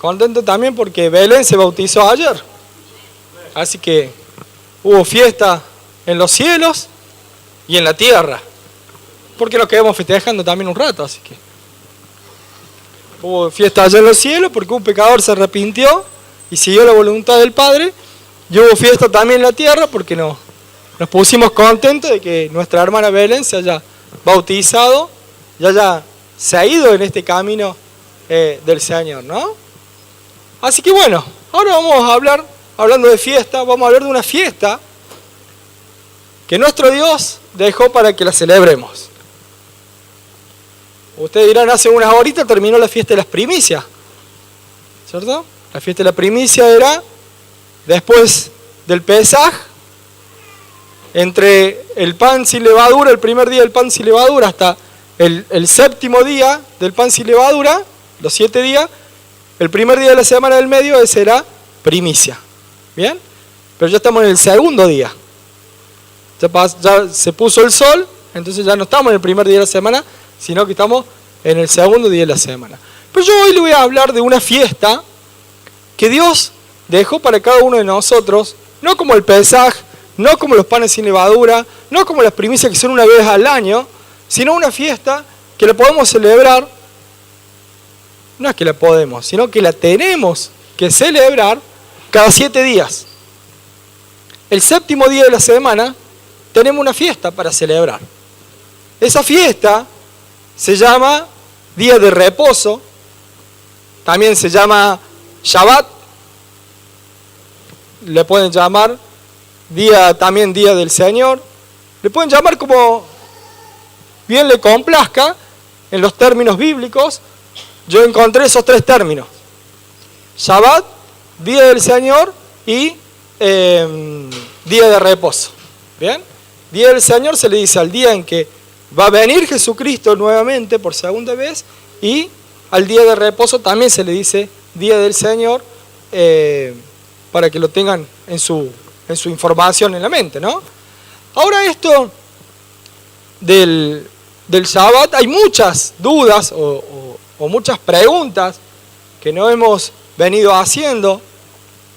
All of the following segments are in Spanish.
Contento también porque Belén se bautizó ayer. Así que hubo fiesta en los cielos y en la tierra. Porque nos quedamos festejando también un rato, así que hubo fiesta allá en los cielos porque un pecador se arrepintió y siguió la voluntad del Padre. Y hubo fiesta también en la tierra porque nos pusimos contentos de que nuestra hermana Belén se haya bautizado y haya seguido en este camino del Señor, ¿no? Así que bueno, ahora vamos a hablar, hablando de fiesta, vamos a hablar de una fiesta que nuestro Dios dejó para que la celebremos. Ustedes dirán, hace unas horitas terminó la fiesta de las primicias, ¿cierto? La fiesta de la primicia era después del Pesaj, entre el pan sin levadura, el primer día del pan sin levadura, hasta el séptimo día del pan sin levadura, los 7 días, el primer día de la semana del medio, ese era primicia. ¿Bien? Pero ya estamos en el segundo día. Ya se puso el sol, entonces ya no estamos en el primer día de la semana, sino que estamos en el segundo día de la semana. Pero yo hoy le voy a hablar de una fiesta que Dios dejó para cada uno de nosotros, no como el Pesaj, no como los panes sin levadura, no como las primicias que son una vez al año, sino una fiesta que la podemos celebrar, no es que la podemos, sino que la tenemos que celebrar cada 7 días. El séptimo día de la semana tenemos una fiesta para celebrar. Esa fiesta se llama Día de Reposo, también se llama Shabbat, le pueden llamar también Día del Señor, le pueden llamar como bien le complazca en los términos bíblicos. Yo encontré esos 3 términos: Shabbat, Día del Señor y Día de Reposo. ¿Bien? Día del Señor se le dice al día en que va a venir Jesucristo nuevamente por segunda vez, y al día de reposo también se le dice Día del Señor, para que lo tengan en su información en la mente, ¿no? Ahora esto del Shabbat, hay muchas dudas o muchas preguntas que nos hemos venido haciendo,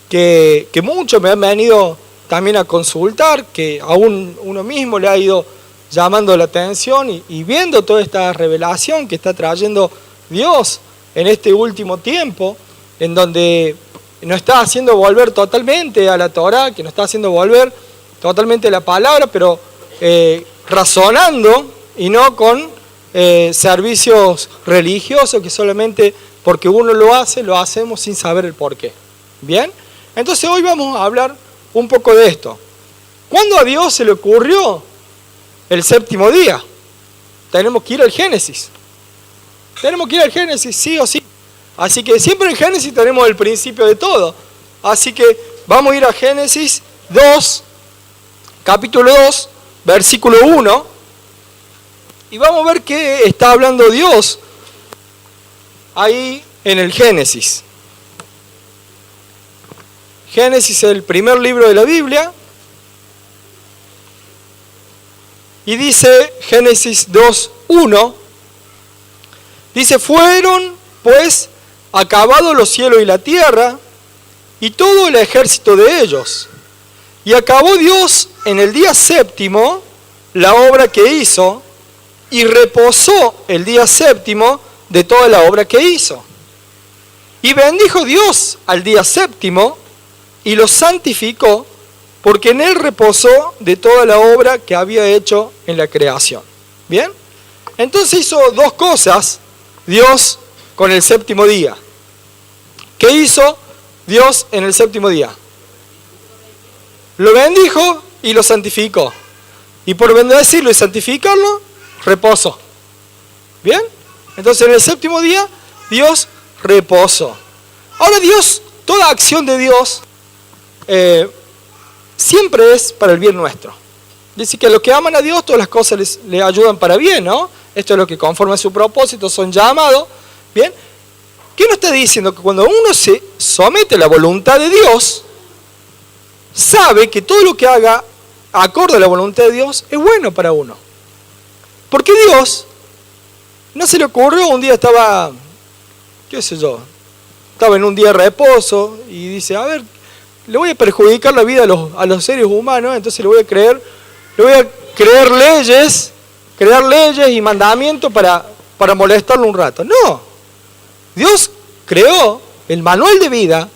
que muchos me han venido también a consultar, que aún uno mismo le ha ido llamando la atención y viendo toda esta revelación que está trayendo Dios en este último tiempo, en donde nos está haciendo volver totalmente a la Torá, que nos está haciendo volver totalmente a la palabra, pero razonando y no con servicios religiosos que solamente porque uno lo hacemos sin saber el porqué. ¿Bien? Entonces hoy vamos a hablar un poco de esto. ¿Cuándo a Dios se le ocurrió el séptimo día? Tenemos que ir al Génesis. Tenemos que ir al Génesis, sí o sí. Así que siempre en Génesis tenemos el principio de todo. Así que vamos a ir a Génesis 2, capítulo 2, versículo 1. Y vamos a ver qué está hablando Dios ahí en el Génesis. Génesis es el primer libro de la Biblia. Y dice Génesis 2:1, dice: fueron pues acabados los cielos y la tierra y todo el ejército de ellos. Y acabó Dios en el día séptimo la obra que hizo, y reposó el día séptimo de toda la obra que hizo. Y bendijo Dios al día séptimo y lo santificó, porque en él reposó de toda la obra que había hecho en la creación. ¿Bien? Entonces hizo 2 cosas Dios con el séptimo día. ¿Qué hizo Dios en el séptimo día? Lo bendijo y lo santificó. Y por bendecirlo y santificarlo, reposó. ¿Bien? Entonces en el séptimo día Dios reposó. Ahora Dios, toda acción de Dios siempre es para el bien nuestro. Dice que a los que aman a Dios todas las cosas les ayudan para bien, ¿no? Esto es lo que conforme a su propósito son llamados. ¿Bien? ¿Qué nos está diciendo? Que cuando uno se somete a la voluntad de Dios, sabe que todo lo que haga acorde a la voluntad de Dios es bueno para uno. Porque Dios no se le ocurrió, un día estaba, qué sé yo, estaba en un día de reposo y dice, a ver, le voy a perjudicar la vida a los seres humanos, entonces le voy a crear leyes, crear leyes y mandamientos para molestarlo un rato. No, Dios creó el manual de vida,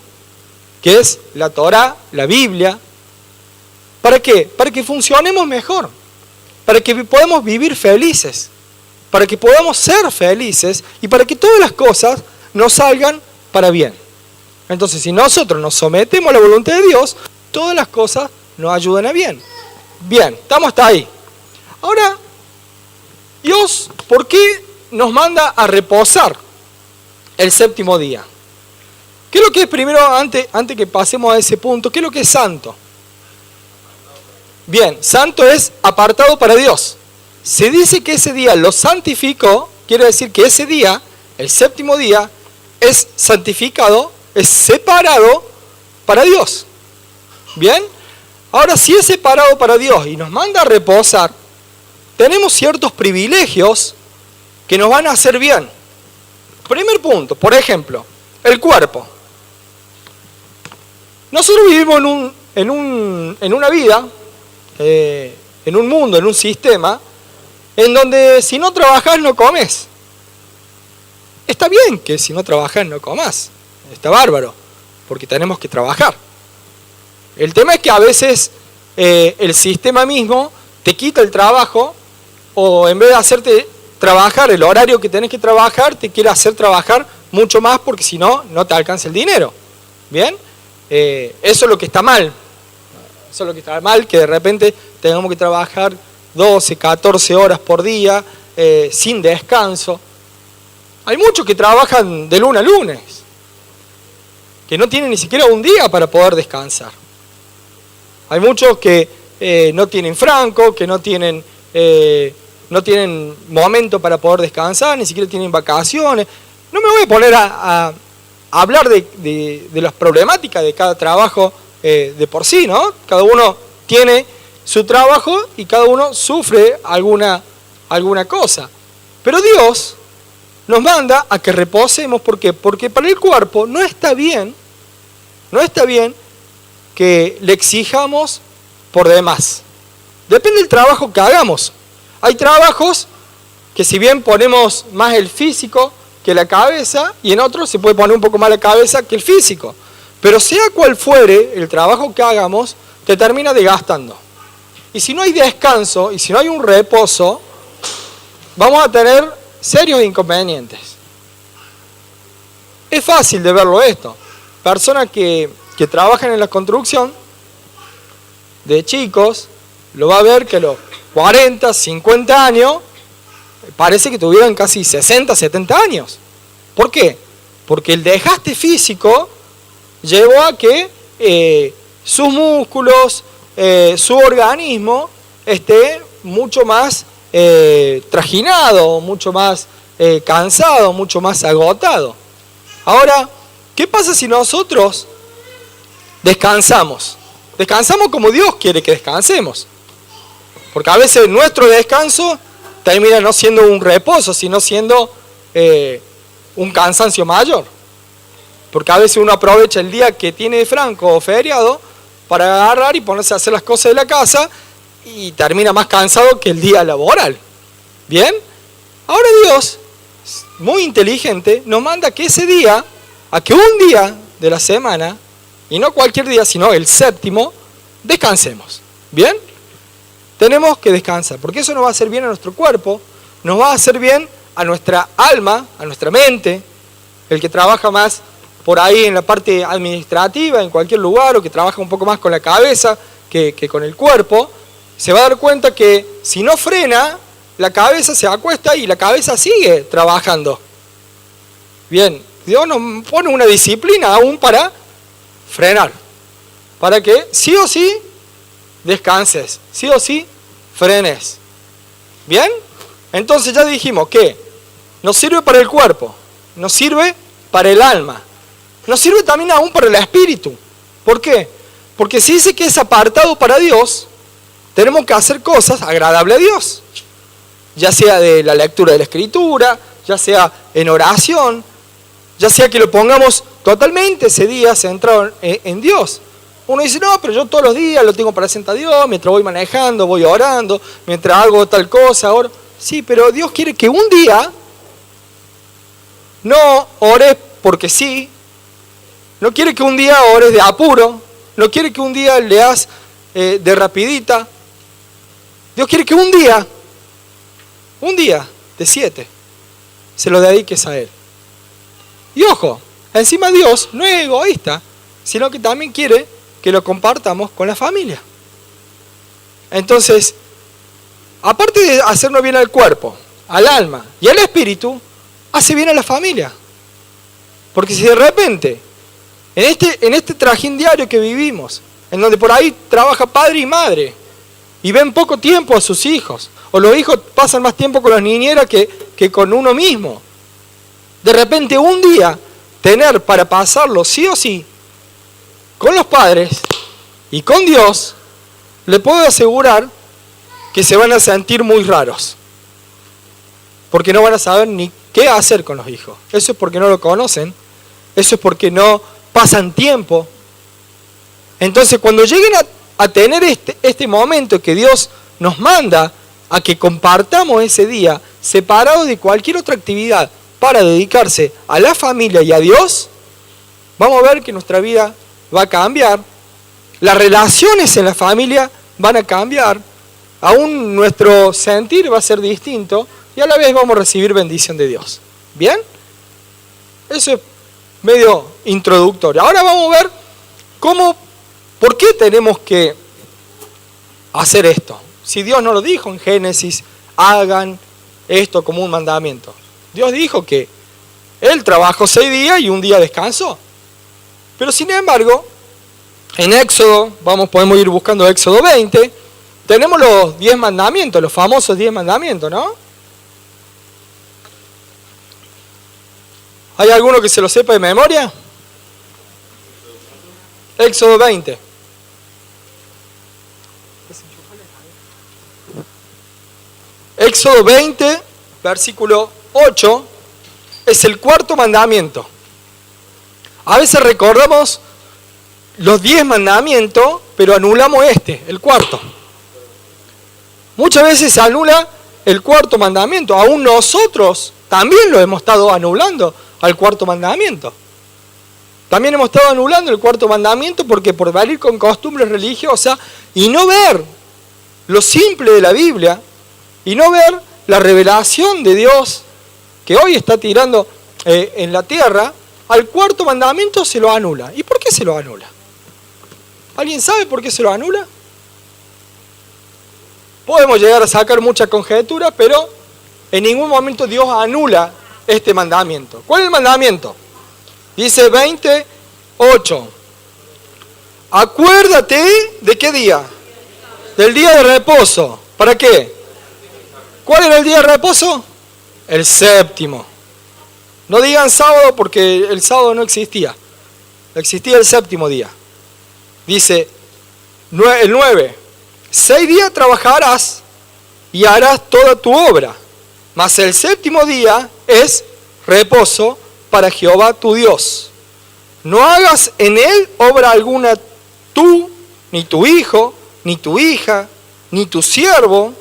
que es la Torá, la Biblia. ¿Para qué? Para que funcionemos mejor, para que podamos vivir felices, para que podamos ser felices y para que todas las cosas nos salgan para bien. Entonces, si nosotros nos sometemos a la voluntad de Dios, todas las cosas nos ayudan a bien. Bien, estamos hasta ahí. Ahora, Dios, ¿por qué nos manda a reposar el séptimo día? ¿Qué es lo que es primero, antes que pasemos a ese punto, qué es lo que es santo? Bien, santo es apartado para Dios. Se dice que ese día lo santificó, quiere decir que ese día, el séptimo día, es santificado, es separado para Dios. Bien, ahora si es separado para Dios y nos manda a reposar, tenemos ciertos privilegios que nos van a hacer bien. Primer punto, por ejemplo, el cuerpo. Nosotros vivimos en una vida, en un mundo, en un sistema, en donde si no trabajás no comes. Está bien que si no trabajás no comas, está bárbaro, porque tenemos que trabajar. El tema es que a veces el sistema mismo te quita el trabajo, o en vez de hacerte trabajar el horario que tenés que trabajar, te quiere hacer trabajar mucho más porque si no, no te alcanza el dinero. ¿Bien? Eso es lo que está mal. Eso es lo que está mal, que de repente tengamos que trabajar 12, 14 horas por día, sin descanso. Hay muchos que trabajan de lunes a lunes, que no tienen ni siquiera un día para poder descansar. Hay muchos que no tienen franco, que no tienen momento para poder descansar, ni siquiera tienen vacaciones. No me voy a poner a hablar de las problemáticas de cada trabajo de por sí, ¿no? Cada uno tiene su trabajo y cada uno sufre alguna cosa. Pero Dios nos manda a que reposemos. ¿Por qué? Porque para el cuerpo no está bien que le exijamos por demás. Depende del trabajo que hagamos. Hay trabajos que si bien ponemos más el físico que la cabeza, y en otros se puede poner un poco más la cabeza que el físico. Pero sea cual fuere el trabajo que hagamos, te termina desgastando. Y si no hay descanso, y si no hay un reposo, vamos a tener serios inconvenientes. Es fácil de verlo esto. Personas que trabajan en la construcción, de chicos, lo va a ver que a los 40, 50 años, parece que tuvieran casi 60, 70 años. ¿Por qué? Porque el desgaste físico llevó a que sus músculos, su organismo esté mucho más trajinado, mucho más cansado, mucho más agotado. Ahora, ¿qué pasa si nosotros descansamos? Descansamos como Dios quiere que descansemos. Porque a veces nuestro descanso termina no siendo un reposo, sino siendo un cansancio mayor. Porque a veces uno aprovecha el día que tiene de franco o feriado para agarrar y ponerse a hacer las cosas de la casa y termina más cansado que el día laboral. ¿Bien? Ahora Dios, muy inteligente, nos manda que ese día, a que un día de la semana, y no cualquier día, sino el séptimo, descansemos. ¿Bien? Tenemos que descansar, porque eso nos va a hacer bien a nuestro cuerpo, nos va a hacer bien a nuestra alma, a nuestra mente, el que trabaja más por ahí en la parte administrativa, en cualquier lugar, o que trabaja un poco más con la cabeza que con el cuerpo, se va a dar cuenta que si no frena, la cabeza se acuesta y la cabeza sigue trabajando. Bien, Dios nos pone una disciplina aún para frenar, para que sí o sí descanses, sí o sí frenes. ¿Bien? Entonces ya dijimos que nos sirve para el cuerpo, nos sirve para el alma, nos sirve también aún para el espíritu. ¿Por qué? Porque si dice que es apartado para Dios, tenemos que hacer cosas agradables a Dios, ya sea de la lectura de la Escritura, ya sea en oración, ya sea que lo pongamos totalmente ese día centrado en Dios. Uno dice, no, pero yo todos los días lo tengo presente a Dios, mientras voy manejando, voy orando, mientras hago tal cosa, oro. Sí, pero Dios quiere que un día no ores porque sí, no quiere que un día ores de apuro, no quiere que un día leas de rapidita. Dios quiere que un día de 7, se lo dediques a Él. Y ojo, encima Dios no es egoísta, sino que también quiere que lo compartamos con la familia. Entonces, aparte de hacernos bien al cuerpo, al alma y al espíritu, hace bien a la familia. Porque si de repente, en este trajín diario que vivimos, en donde por ahí trabaja padre y madre, y ven poco tiempo a sus hijos, o los hijos pasan más tiempo con las niñeras que con uno mismo, de repente un día tener para pasarlo sí o sí con los padres y con Dios, le puedo asegurar que se van a sentir muy raros, porque no van a saber ni qué hacer con los hijos. Eso es porque no lo conocen, eso es porque no pasan tiempo. Entonces cuando lleguen a tener este momento que Dios nos manda a que compartamos ese día separado de cualquier otra actividad para dedicarse a la familia y a Dios, vamos a ver que nuestra vida va a cambiar, las relaciones en la familia van a cambiar, aún nuestro sentir va a ser distinto y a la vez vamos a recibir bendición de Dios. ¿Bien? Eso es medio introductorio. Ahora vamos a ver por qué tenemos que hacer esto. Si Dios no lo dijo en Génesis, hagan esto como un mandamiento. Dios dijo que Él trabajó 6 días y un día descansó. Pero sin embargo, en Éxodo, podemos ir buscando Éxodo 20, tenemos los 10 mandamientos, los famosos 10 mandamientos, ¿no? ¿Hay alguno que se lo sepa de memoria? Éxodo 20. Éxodo 20, versículo 8, es el 4.º mandamiento. A veces recordamos los 10 mandamientos, pero anulamos el 4.º. Muchas veces se anula el 4.º mandamiento. Aún nosotros también lo hemos estado anulando al 4.º mandamiento. También hemos estado anulando el 4.º mandamiento porque por venir con costumbres religiosas y no ver lo simple de la Biblia y no ver la revelación de Dios que hoy está tirando en la tierra, al 4.º mandamiento se lo anula. ¿Y por qué se lo anula? ¿Alguien sabe por qué se lo anula? Podemos llegar a sacar muchas conjeturas, pero en ningún momento Dios anula este mandamiento. ¿Cuál es el mandamiento? Dice 28. Acuérdate de qué día. Del día de reposo. ¿Para qué? ¿Cuál era el día de reposo? El 7.º. No digan sábado porque el sábado no existía. Existía el 7.º día. Dice el 9. 6 días trabajarás y harás toda tu obra. Mas el 7.º día es reposo para Jehová tu Dios. No hagas en él obra alguna tú, ni tu hijo, ni tu hija, ni tu siervo,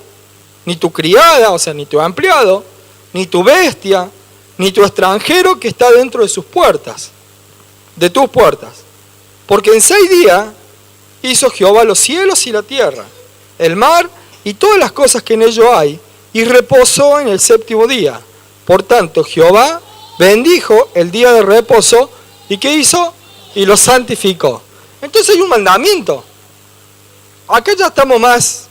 ni tu criada, o sea, ni tu empleado, ni tu bestia, ni tu extranjero que está dentro de sus puertas, de tus puertas. Porque en 6 días hizo Jehová los cielos y la tierra, el mar y todas las cosas que en ellos hay, y reposó en el 7.º día. Por tanto, Jehová bendijo el día de reposo, ¿y qué hizo? Y lo santificó. Entonces hay un mandamiento. Acá ya estamos más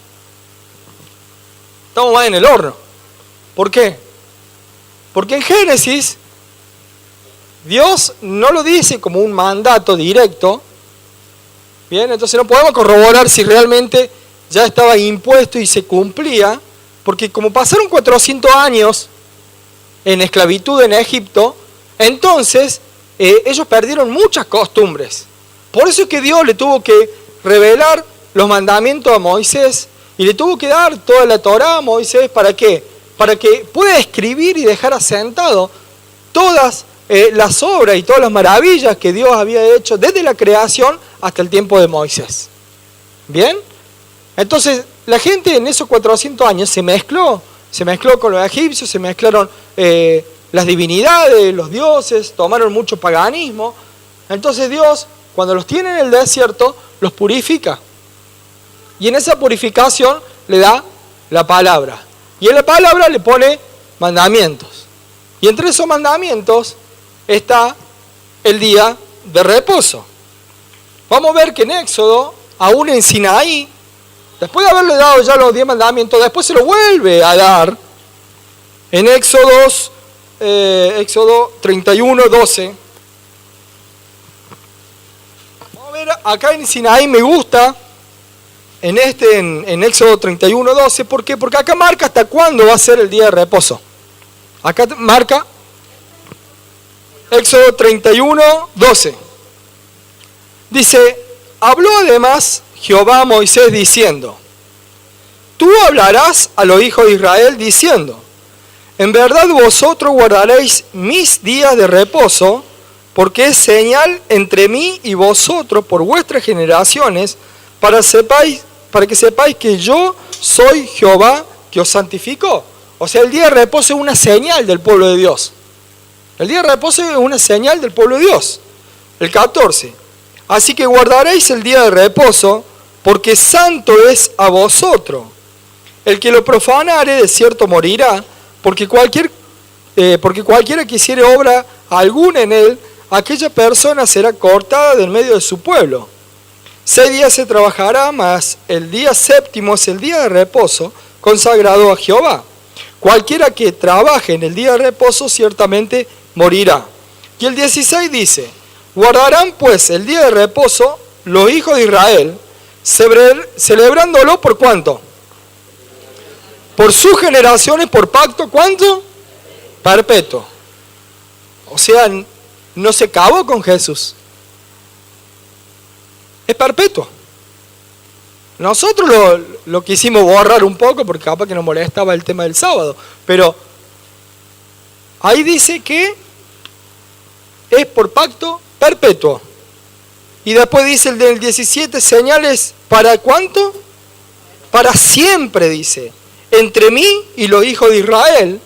en el horno. ¿Por qué? Porque en Génesis Dios no lo dice como un mandato directo. Bien, entonces no podemos corroborar si realmente ya estaba impuesto y se cumplía, porque como pasaron 400 años en esclavitud en Egipto, entonces ellos perdieron muchas costumbres. Por eso es que Dios le tuvo que revelar los mandamientos a Moisés y le tuvo que dar toda la Torá a Moisés. ¿Para qué? Para que pueda escribir y dejar asentado todas las obras y todas las maravillas que Dios había hecho desde la creación hasta el tiempo de Moisés. ¿Bien? Entonces, la gente en esos 400 años se mezcló con los egipcios, se mezclaron las divinidades, los dioses, tomaron mucho paganismo. Entonces Dios, cuando los tiene en el desierto, los purifica. Y en esa purificación le da la palabra. Y en la palabra le pone mandamientos. Y entre esos mandamientos está el día de reposo. Vamos a ver que en Éxodo, aún en Sinaí, después de haberle dado ya los 10 mandamientos, después se lo vuelve a dar en Éxodo 31, 12. Vamos a ver, acá en Sinaí me gusta, en Éxodo 31, 12, ¿por qué? Porque acá marca hasta cuándo va a ser el día de reposo. Acá marca Éxodo 31, 12. Dice, habló además Jehová a Moisés diciendo, tú hablarás a los hijos de Israel diciendo, en verdad vosotros guardaréis mis días de reposo, porque es señal entre mí y vosotros por vuestras generaciones, para que sepáis que yo soy Jehová que os santificó. O sea, el día de reposo es una señal del pueblo de Dios. El día de reposo es una señal del pueblo de Dios. El 14. Así que guardaréis el día de reposo, porque santo es a vosotros. El que lo profanare de cierto morirá, porque cualquiera que hiciere obra alguna en él, aquella persona será cortada del medio de su pueblo. 6 días se trabajará, mas el día séptimo es el día de reposo, consagrado a Jehová. Cualquiera que trabaje en el día de reposo ciertamente morirá. Y el 16 dice, guardarán pues el día de reposo los hijos de Israel, celebrándolo por ¿cuánto? Por sus generaciones, por pacto, ¿cuánto? Perpetuo. O sea, no se acabó con Jesús. Es perpetuo. Nosotros lo quisimos borrar un poco porque capaz que nos molestaba el tema del sábado. Pero ahí dice que es por pacto perpetuo. Y después dice el del 17, señales ¿para cuánto? Para siempre, dice. Entre mí y los hijos de Israel,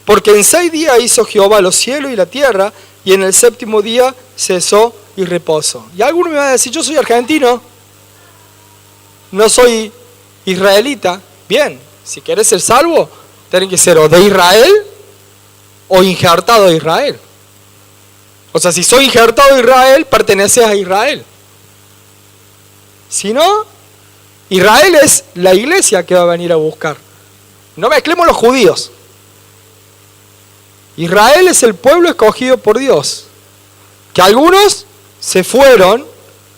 porque en 6 días hizo Jehová los cielos y la tierra, y en el séptimo día cesó y reposó. Y alguno me va a decir, yo soy argentino, no soy israelita. Bien, si querés ser salvo, tenés que ser o de Israel o injertado de Israel. O sea, si soy injertado de Israel, perteneces a Israel. Si no, Israel es la iglesia que va a venir a buscar. No mezclemos los judíos. Israel es el pueblo escogido por Dios. Que algunos se fueron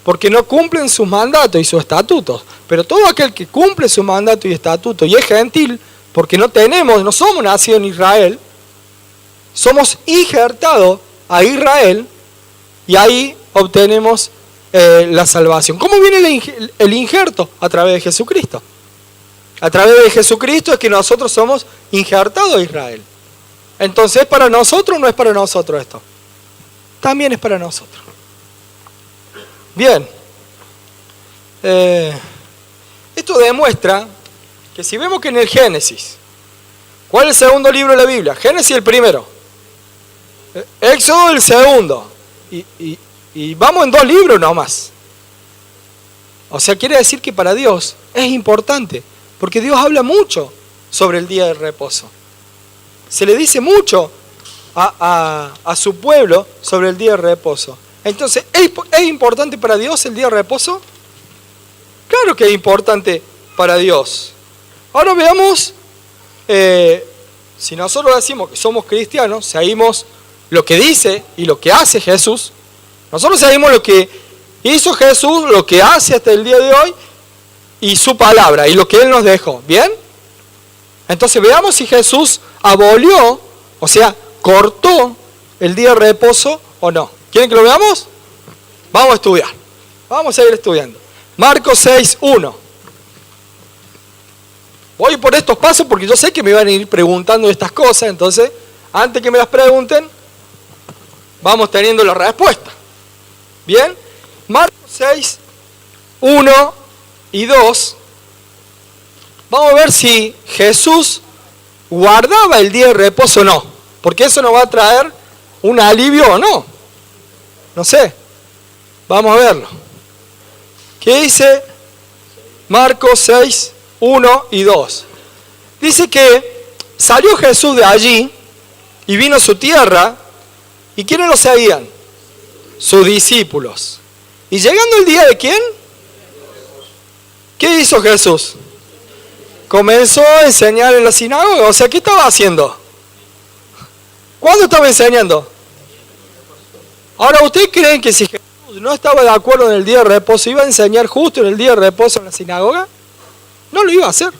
porque no cumplen sus mandatos y sus estatutos. Pero todo aquel que cumple su mandato y estatuto y es gentil, porque no somos nacidos en Israel, somos injertados a Israel y ahí obtenemos la salvación. ¿Cómo viene el injerto? A través de Jesucristo. A través de Jesucristo es que nosotros somos injertados a Israel. Entonces, ¿para nosotros o no es para nosotros esto? También es para nosotros. Bien. Esto demuestra que si vemos que en el Génesis, ¿cuál es el segundo libro de la Biblia? Génesis el primero. Éxodo el segundo. Y vamos en 2 libros nomás. O sea, quiere decir que para Dios es importante, porque Dios habla mucho sobre el día de reposo. Se le dice mucho a su pueblo sobre el día de reposo. Entonces, ¿es importante para Dios el día de reposo? Claro que es importante para Dios. Ahora veamos, si nosotros decimos que somos cristianos, seguimos lo que dice y lo que hace Jesús. Nosotros seguimos lo que hizo Jesús, lo que hace hasta el día de hoy, y su palabra, y lo que Él nos dejó. ¿Bien? Entonces veamos si Jesús abolió, o sea, cortó el día de reposo o no. ¿Quieren que lo veamos? Vamos a estudiar. Vamos a ir estudiando. Marcos 6, 1. Voy por estos pasos porque yo sé que me van a ir preguntando estas cosas, entonces, antes que me las pregunten, vamos teniendo la respuesta. Bien, Marcos 6, 1 y 2. Vamos a ver si Jesús guardaba el día de reposo o no, porque eso nos va a traer un alivio o no. No sé, vamos a verlo. ¿Qué dice Marcos 6, 1 y 2? Dice que salió Jesús de allí y vino a su tierra. ¿Y quiénes lo seguían? Sus discípulos. ¿Y llegando el día de quién? ¿Qué hizo Jesús? Comenzó a enseñar en la sinagoga. O sea, ¿qué estaba haciendo? ¿Cuándo estaba enseñando? Ahora, ¿ustedes creen que si Jesús no estaba de acuerdo en el día de reposo, iba a enseñar justo en el día de reposo en la sinagoga? No lo iba a hacer.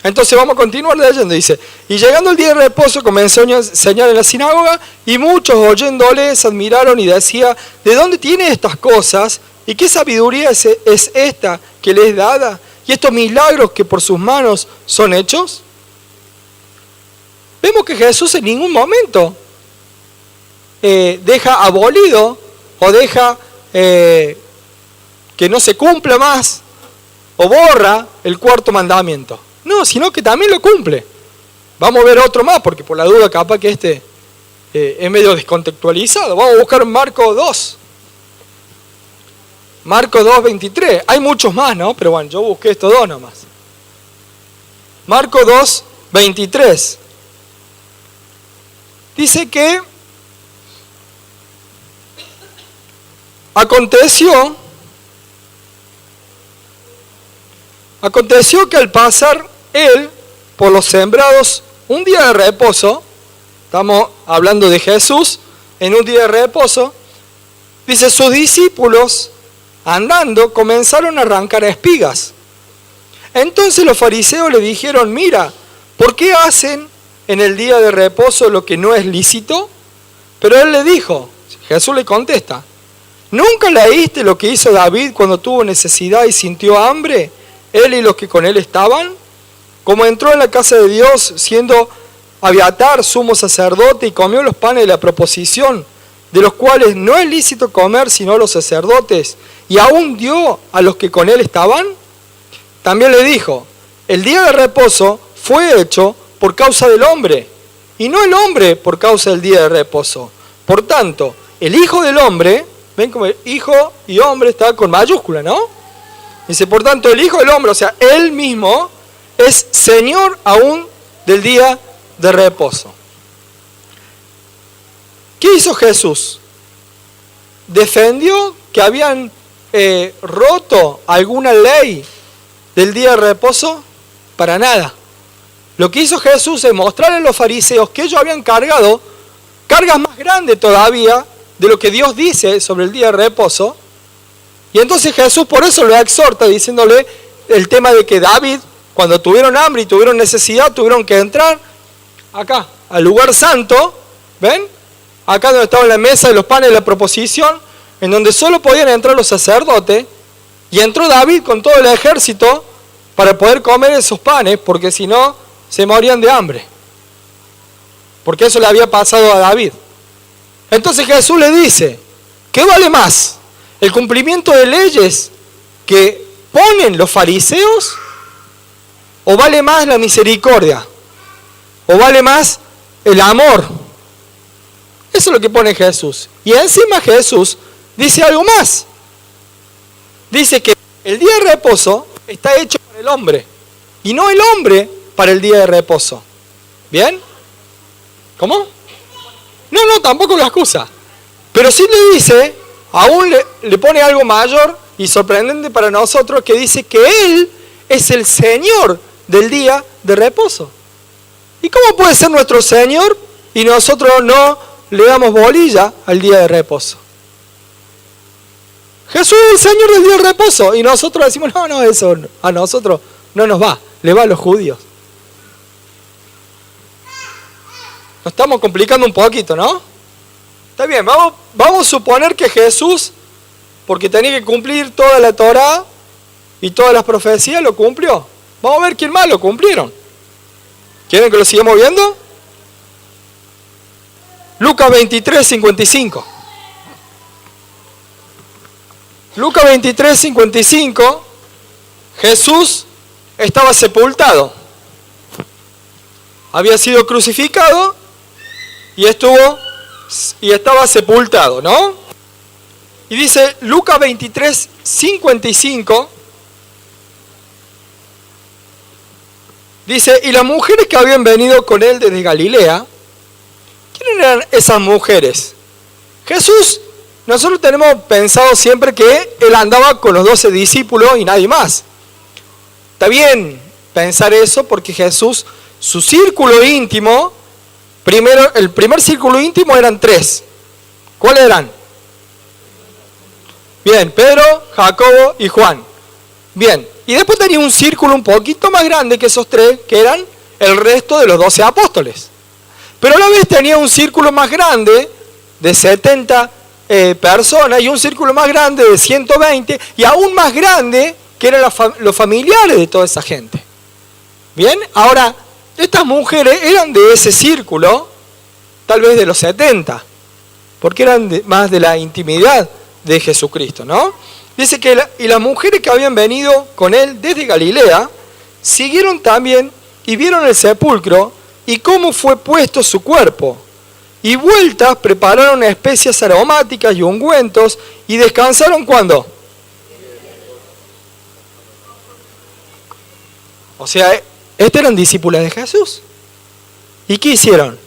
Entonces vamos a continuar leyendo, dice, y llegando el día de reposo comenzó a enseñar en la sinagoga, y muchos oyéndole se admiraron y decía, ¿de dónde tiene estas cosas? ¿Y qué sabiduría es esta que le es dada? ¿Y estos milagros que por sus manos son hechos? Vemos que Jesús en ningún momento deja abolido o deja que no se cumpla más o borra el cuarto mandamiento. No, sino que también lo cumple. Vamos a ver otro más, porque por la duda capaz que este es medio descontextualizado. Vamos a buscar Marcos 2. Marcos 2, 23. Hay muchos más, ¿no? Pero bueno, yo busqué estos dos nomás. Marcos 2, 23. Dice que aconteció que al pasar él por los sembrados un día de reposo, estamos hablando de Jesús en un día de reposo, dice, sus discípulos andando comenzaron a arrancar espigas. Entonces los fariseos le dijeron, mira, ¿por qué hacen en el día de reposo lo que no es lícito? Pero él le dijo, Jesús le contesta, ¿nunca leíste lo que hizo David cuando tuvo necesidad y sintió hambre, él y los que con él estaban? Como entró en la casa de Dios siendo Abiatar sumo sacerdote y comió los panes de la proposición, de los cuales no es lícito comer sino los sacerdotes, y aún dio a los que con él estaban. También le dijo, el día de reposo fue hecho por causa del hombre, y no el hombre por causa del día de reposo. Por tanto, el Hijo del Hombre, ven como el Hijo y hombre está con mayúscula, ¿no? Dice, por tanto, el Hijo del Hombre, o sea, Él mismo, es Señor aún del día de reposo. ¿Qué hizo Jesús? ¿Defendió que habían roto alguna ley del día de reposo? Para nada. Lo que hizo Jesús es mostrarle a los fariseos que ellos habían cargado cargas más grandes todavía de lo que Dios dice sobre el día de reposo. Y entonces Jesús por eso lo exhorta diciéndole el tema de que David, cuando tuvieron hambre y tuvieron necesidad, tuvieron que entrar acá, al lugar santo, ¿ven? Acá donde estaba la mesa de los panes de la proposición, en donde solo podían entrar los sacerdotes, y entró David con todo el ejército para poder comer esos panes, porque si no, se morían de hambre. Porque eso le había pasado a David. Entonces Jesús le dice, ¿qué vale más? ¿El cumplimiento de leyes que ponen los fariseos? ¿O vale más la misericordia? ¿O vale más el amor? Eso es lo que pone Jesús. Y encima Jesús dice algo más. Dice que el día de reposo está hecho para el hombre. Y no el hombre para el día de reposo. ¿Bien? ¿Cómo? No, tampoco lo excusa. Pero sí le dice, aún le pone algo mayor y sorprendente para nosotros, que dice que Él es el Señor del día de reposo. ¿Y cómo puede ser nuestro Señor y nosotros no le damos bolilla al día de reposo? Jesús es el Señor del día de reposo y nosotros decimos, no, eso a nosotros no nos va, le va a los judíos. Nos estamos complicando un poquito, ¿no? Está bien, vamos a suponer que Jesús, porque tenía que cumplir toda la Torá y todas las profecías, lo cumplió. Vamos a ver quién más lo cumplieron. ¿Quieren que lo sigamos viendo? Lucas 23, 55. Lucas 23, 55, Jesús estaba sepultado. Había sido crucificado y estaba sepultado, ¿no? Y dice Lucas 23, 55, dice, y las mujeres que habían venido con él desde Galilea, ¿quiénes eran esas mujeres? Jesús, nosotros tenemos pensado siempre que él andaba con los 12 discípulos y nadie más. Está bien pensar eso porque Jesús, su círculo íntimo, el primer círculo íntimo eran 3. ¿Cuáles eran? Bien, Pedro, Jacobo y Juan. Bien, y después tenía un círculo un poquito más grande que esos 3, que eran el resto de los 12 apóstoles. Pero a la vez tenía un círculo más grande de 70 personas y un círculo más grande de 120 y aún más grande que eran los familiares de toda esa gente. Bien, ahora, estas mujeres eran de ese círculo, tal vez de los 70, porque eran más de la intimidad de Jesucristo, ¿no? Dice que y las mujeres que habían venido con él desde Galilea, siguieron también y vieron el sepulcro y cómo fue puesto su cuerpo. Y vueltas prepararon especias aromáticas y ungüentos y descansaron ¿cuándo? O sea, estos eran discípulos de Jesús. ¿Y qué hicieron?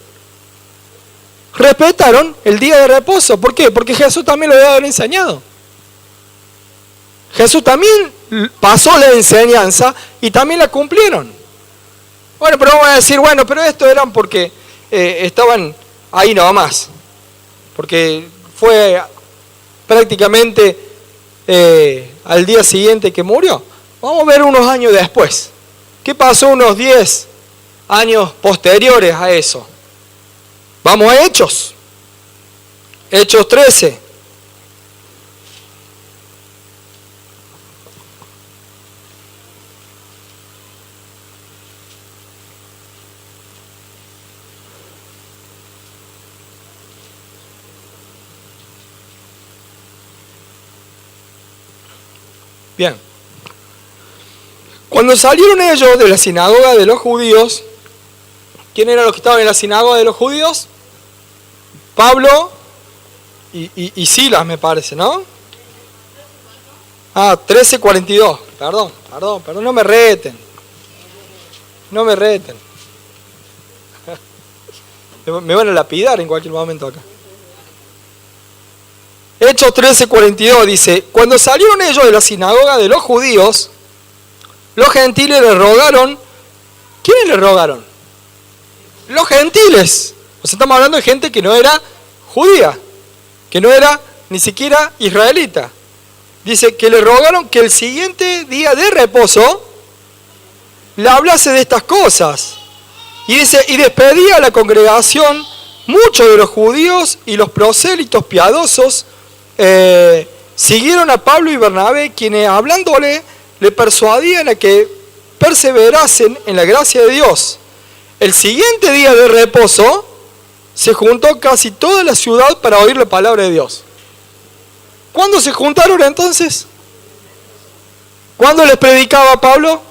Respetaron el día de reposo. ¿Por qué? Porque Jesús también lo había enseñado. Jesús también pasó la enseñanza y también la cumplieron. Bueno, pero vamos a decir, bueno, pero esto eran porque estaban ahí nomás. Porque fue prácticamente al día siguiente que murió. Vamos a ver unos años después. ¿Qué pasó unos 10 años posteriores a eso? Vamos a Hechos. Hechos 13. Bien. Cuando salieron ellos de la sinagoga de los judíos, ¿quién eran los que estaban en la sinagoga de los judíos? Pablo y Silas, me parece, ¿no? 13:42. Perdón, no me reten. No me reten. Me van a lapidar en cualquier momento acá. Hechos 13:42 dice, cuando salieron ellos de la sinagoga de los judíos, los gentiles le rogaron. ¿Quiénes le rogaron? Los gentiles. O sea, estamos hablando de gente que no era judía, que no era ni siquiera israelita. Dice que le rogaron que el siguiente día de reposo le hablase de estas cosas. Y dice, y despedía a la congregación muchos de los judíos y los prosélitos piadosos siguieron a Pablo y Bernabé, quienes hablándole le persuadían a que perseverasen en la gracia de Dios. El siguiente día de reposo se juntó casi toda la ciudad para oír la palabra de Dios. ¿Cuándo se juntaron entonces? ¿Cuándo les predicaba Pablo?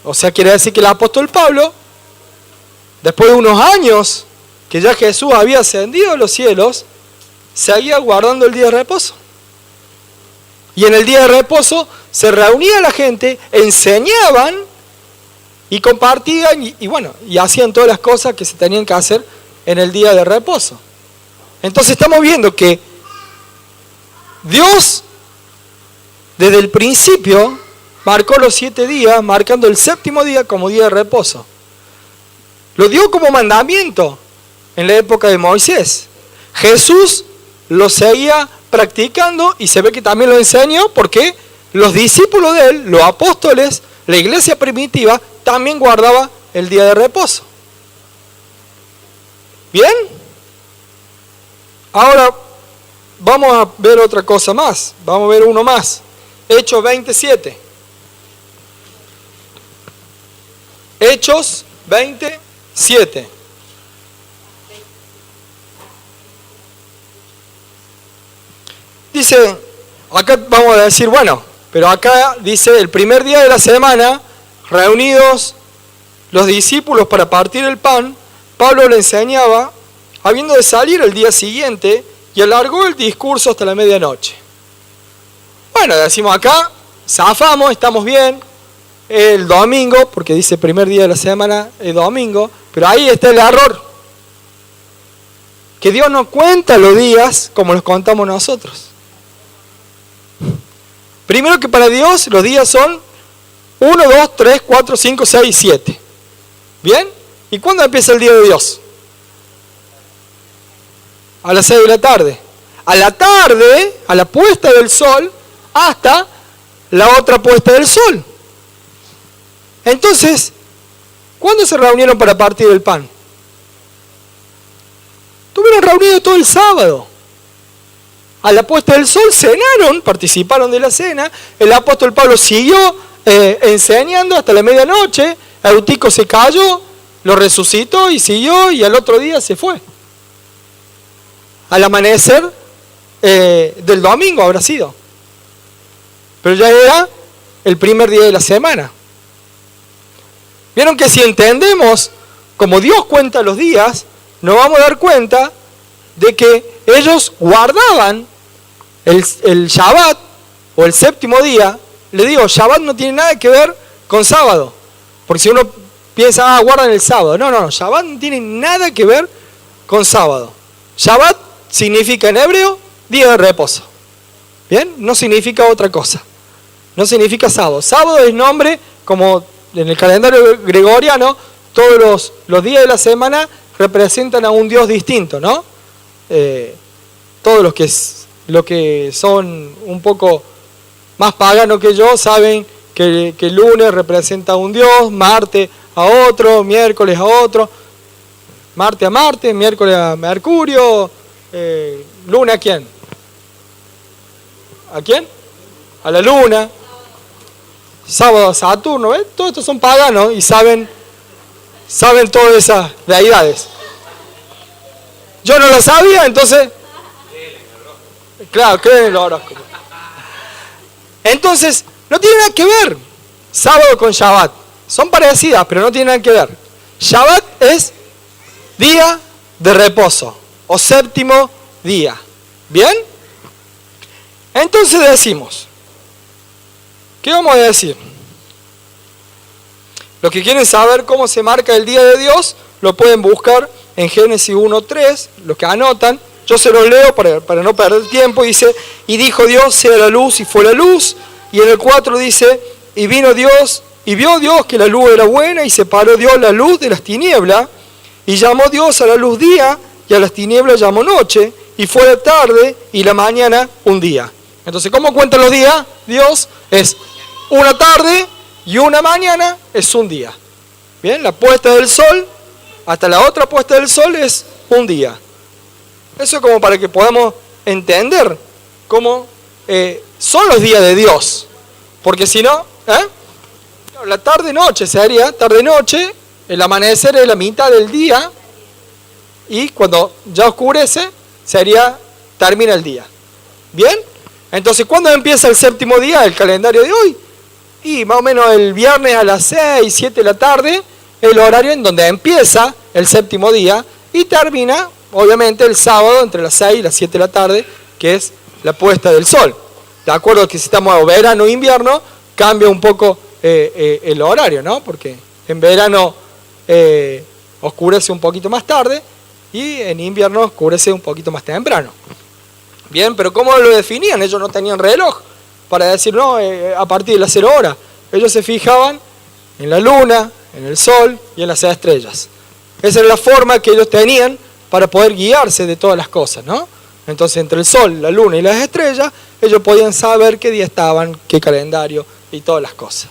O sea, quiere decir que el apóstol Pablo, después de unos años que ya Jesús había ascendido a los cielos, seguía guardando el día de reposo. Y en el día de reposo se reunía la gente, enseñaban y compartían y hacían todas las cosas que se tenían que hacer en el día de reposo. Entonces estamos viendo que Dios desde el principio marcó los 7 días, marcando el 7º día como día de reposo. Lo dio como mandamiento en la época de Moisés. Jesús lo seguía practicando y se ve que también lo enseñó porque los discípulos de él, los apóstoles, la iglesia primitiva, también guardaba el día de reposo. ¿Bien? Ahora vamos a ver otra cosa más. Vamos a ver uno más. Hechos 27. Hechos 27. dice, acá vamos a decir, bueno, pero acá dice el primer día de la semana, reunidos los discípulos para partir el pan, Pablo le enseñaba, habiendo de salir el día siguiente, y alargó el discurso hasta la medianoche. Bueno, decimos acá, zafamos, estamos bien, el domingo, porque dice primer día de la semana, el domingo, pero ahí está el error. Que Dios no cuenta los días como los contamos nosotros. Primero que para Dios los días son 1, 2, 3, 4, 5, 6, 7. ¿Bien? ¿Y cuándo empieza el día de Dios? A las 6 de la tarde. A la tarde, a la puesta del sol, hasta la otra puesta del sol. Entonces, ¿cuándo se reunieron para partir el pan? Estuvieron reunidos todo el sábado. A la puesta del sol cenaron, participaron de la cena. El apóstol Pablo siguió enseñando hasta la medianoche. Eutico se cayó, lo resucitó y siguió, y al otro día se fue. Al amanecer del domingo habrá sido. Pero ya era el primer día de la semana. Vieron que si entendemos como Dios cuenta los días, nos vamos a dar cuenta de que ellos guardaban el Shabbat o el séptimo día. Le digo, Shabbat no tiene nada que ver con sábado. Porque si uno piensa, guardan el sábado. No, Shabbat no tiene nada que ver con sábado. Shabbat significa en hebreo día de reposo. ¿Bien? No significa otra cosa. No significa sábado. Sábado es nombre, como en el calendario gregoriano, todos los días de la semana representan a un Dios distinto, ¿no? Todos los que son un poco más paganos que yo saben que el lunes representa a un Dios, martes a otro, miércoles a otro, martes a Marte, miércoles a Mercurio, lunes a quién? ¿A quién? A la luna, sábado a Saturno, ¿ves? Todos estos son paganos y saben todas esas deidades. Yo no lo sabía, entonces... Claro, creen en el horóscopo. Entonces, no tiene nada que ver sábado con Shabbat. Son parecidas, pero no tienen nada que ver. Shabbat es día de reposo o séptimo día. ¿Bien? Entonces decimos, ¿qué vamos a decir? Los que quieren saber cómo se marca el día de Dios, lo pueden buscar en Génesis 1:3, los que anotan. Yo se los leo para no perder tiempo. Dice, y dijo Dios, sea la luz, y fue la luz. Y en el 4 dice, y vino Dios, y vio Dios que la luz era buena, y separó Dios la luz de las tinieblas, y llamó Dios a la luz día, y a las tinieblas llamó noche, y fue la tarde, y la mañana un día. Entonces, ¿cómo cuentan los días? Dios es una tarde y una mañana es un día. Bien, la puesta del sol hasta la otra puesta del sol es un día. Eso es como para que podamos entender cómo son los días de Dios. Porque si no, la tarde-noche sería, tarde-noche, el amanecer es la mitad del día, y cuando ya oscurece, termina el día. ¿Bien? Entonces, ¿cuándo empieza el séptimo día del calendario de hoy? Y más o menos el viernes a las 6, 7 de la tarde, el horario en donde empieza el séptimo día, y termina, obviamente, el sábado entre las 6 y las 7 de la tarde, que es la puesta del sol. De acuerdo que si estamos a verano o invierno, cambia un poco el horario, ¿no? Porque en verano oscurece un poquito más tarde y en invierno oscurece un poquito más temprano. Bien, pero ¿cómo lo definían? Ellos no tenían reloj para decir, no, a partir de las 0 horas. Ellos se fijaban en la luna, en el sol y en las estrellas. Esa era la forma que ellos tenían para poder guiarse de todas las cosas, ¿no? Entonces, entre el sol, la luna y las estrellas, ellos podían saber qué día estaban, qué calendario y todas las cosas.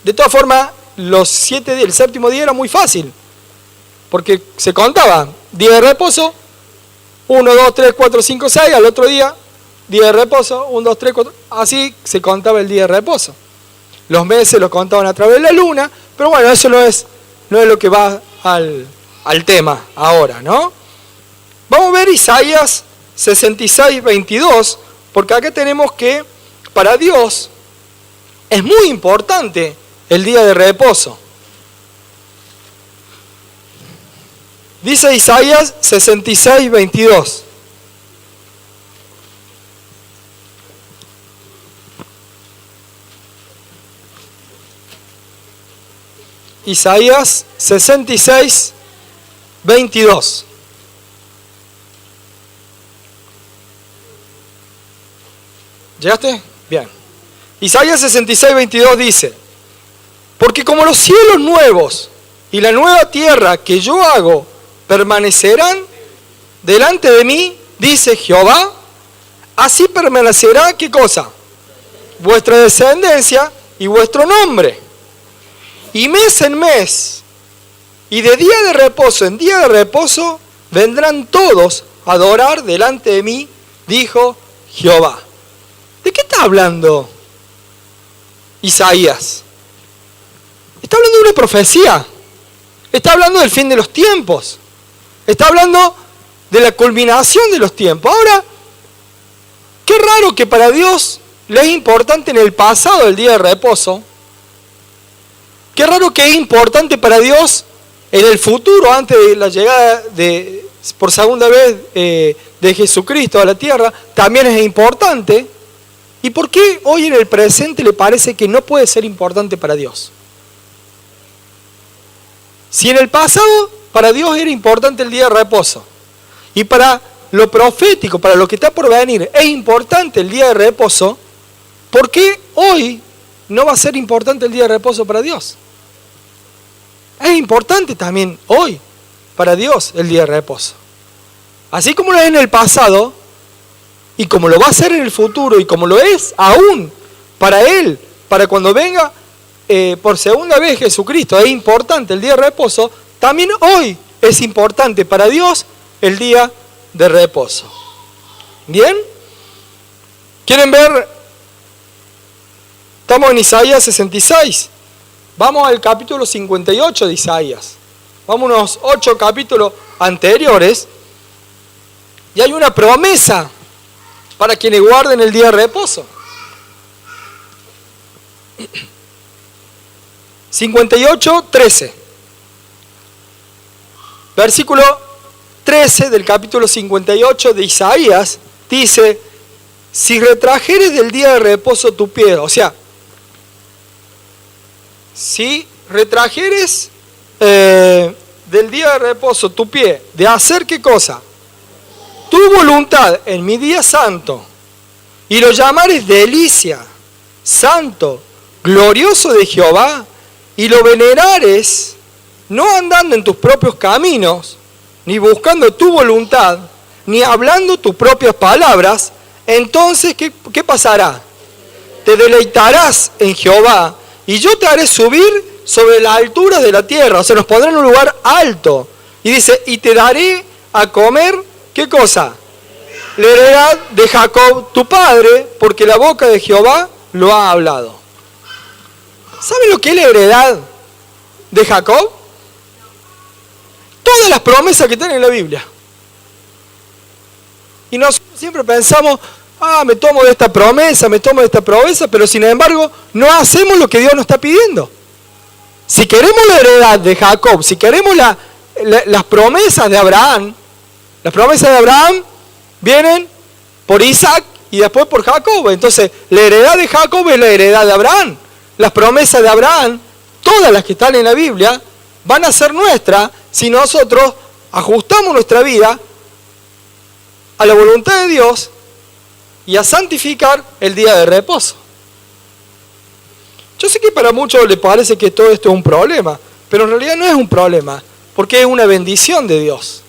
De todas formas, el séptimo día era muy fácil, porque se contaba día de reposo, 1, 2, 3, 4, 5, 6, al otro día, día de reposo, 1, 2, 3, 4, así se contaba el día de reposo. Los meses los contaban a través de la luna, pero bueno, eso no es lo que va al tema ahora, ¿no? Vamos a ver Isaías 66, 22, Porque acá tenemos que para Dios es muy importante el día de reposo. Dice Isaías 66, 22. Isaías 66, 22. ¿Llegaste? Bien. Isaías 66, 22 dice: porque como los cielos nuevos y la nueva tierra que yo hago permanecerán delante de mí, dice Jehová, así permanecerá, ¿qué cosa? Vuestra descendencia y vuestro nombre. Y mes en mes, y de día de reposo en día de reposo, vendrán todos a adorar delante de mí, dijo Jehová. ¿De qué está hablando Isaías? Está hablando de una profecía. Está hablando del fin de los tiempos. Está hablando de la culminación de los tiempos. Ahora, qué raro que para Dios le es importante en el pasado el día de reposo. Qué raro que es importante para Dios en el futuro, antes de la llegada por segunda vez de Jesucristo a la tierra, también es importante. ¿Y por qué hoy en el presente le parece que no puede ser importante para Dios? Si en el pasado para Dios era importante el día de reposo, y para lo profético, para lo que está por venir, es importante el día de reposo, ¿por qué hoy no va a ser importante el día de reposo para Dios? Es importante también hoy para Dios el día de reposo. Así como lo es en el pasado, y como lo va a ser en el futuro, y como lo es aún para Él, para cuando venga por segunda vez Jesucristo, es importante el día de reposo, también hoy es importante para Dios el día de reposo. ¿Bien? ¿Quieren ver? Estamos en Isaías 66. Vamos al capítulo 58 de Isaías. Vamos unos 8 capítulos anteriores. Y hay una promesa para quienes guarden el día de reposo. 58, 13. Versículo 13 del capítulo 58 de Isaías dice: si retrajeres del día de reposo tu pie, o sea, si retrajeres del día de reposo tu pie, de hacer ¿qué cosa? Tu voluntad en mi día santo, y lo llamares delicia, santo, glorioso de Jehová, y lo venerares, no andando en tus propios caminos, ni buscando tu voluntad, ni hablando tus propias palabras, entonces ¿qué pasará? Te deleitarás en Jehová, y yo te haré subir sobre las alturas de la tierra, o sea, nos pondré en un lugar alto. Y dice, y te daré a comer, ¿qué cosa? La heredad de Jacob tu padre, porque la boca de Jehová lo ha hablado. ¿Saben lo que es la heredad de Jacob? Todas las promesas que están en la Biblia. Y nosotros siempre pensamos, me tomo de esta promesa, me tomo de esta promesa, pero sin embargo no hacemos lo que Dios nos está pidiendo. Si queremos la heredad de Jacob, si queremos las promesas de Abraham, las promesas de Abraham vienen por Isaac y después por Jacob. Entonces, la heredad de Jacob es la heredad de Abraham. Las promesas de Abraham, todas las que están en la Biblia, van a ser nuestras si nosotros ajustamos nuestra vida a la voluntad de Dios y a santificar el día de reposo. Yo sé que para muchos les parece que todo esto es un problema, pero en realidad no es un problema, porque es una bendición de Dios.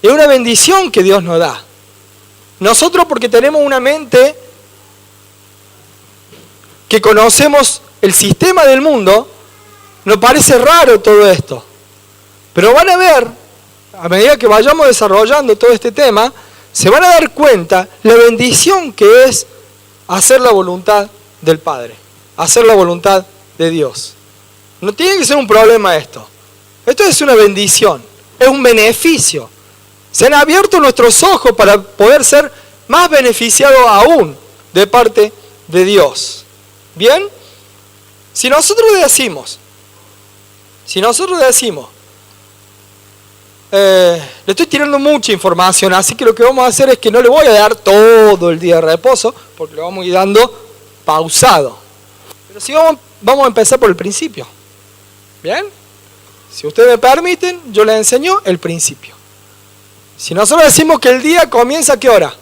Es una bendición que Dios nos da. Nosotros, porque tenemos una mente que conocemos el sistema del mundo, nos parece raro todo esto. Pero van a ver, a medida que vayamos desarrollando todo este tema, se van a dar cuenta la bendición que es hacer la voluntad del Padre, hacer la voluntad de Dios. No tiene que ser un problema esto. Esto es una bendición, es un beneficio. Se han abierto nuestros ojos para poder ser más beneficiado aún de parte de Dios. ¿Bien? Si nosotros decimos, le estoy tirando mucha información, así que lo que vamos a hacer es que no le voy a dar todo el día de reposo, porque lo vamos a ir dando pausado. Pero si vamos a empezar por el principio. ¿Bien? Si ustedes me permiten, yo les enseño el principio. Si nosotros decimos que el día comienza ¿a qué hora?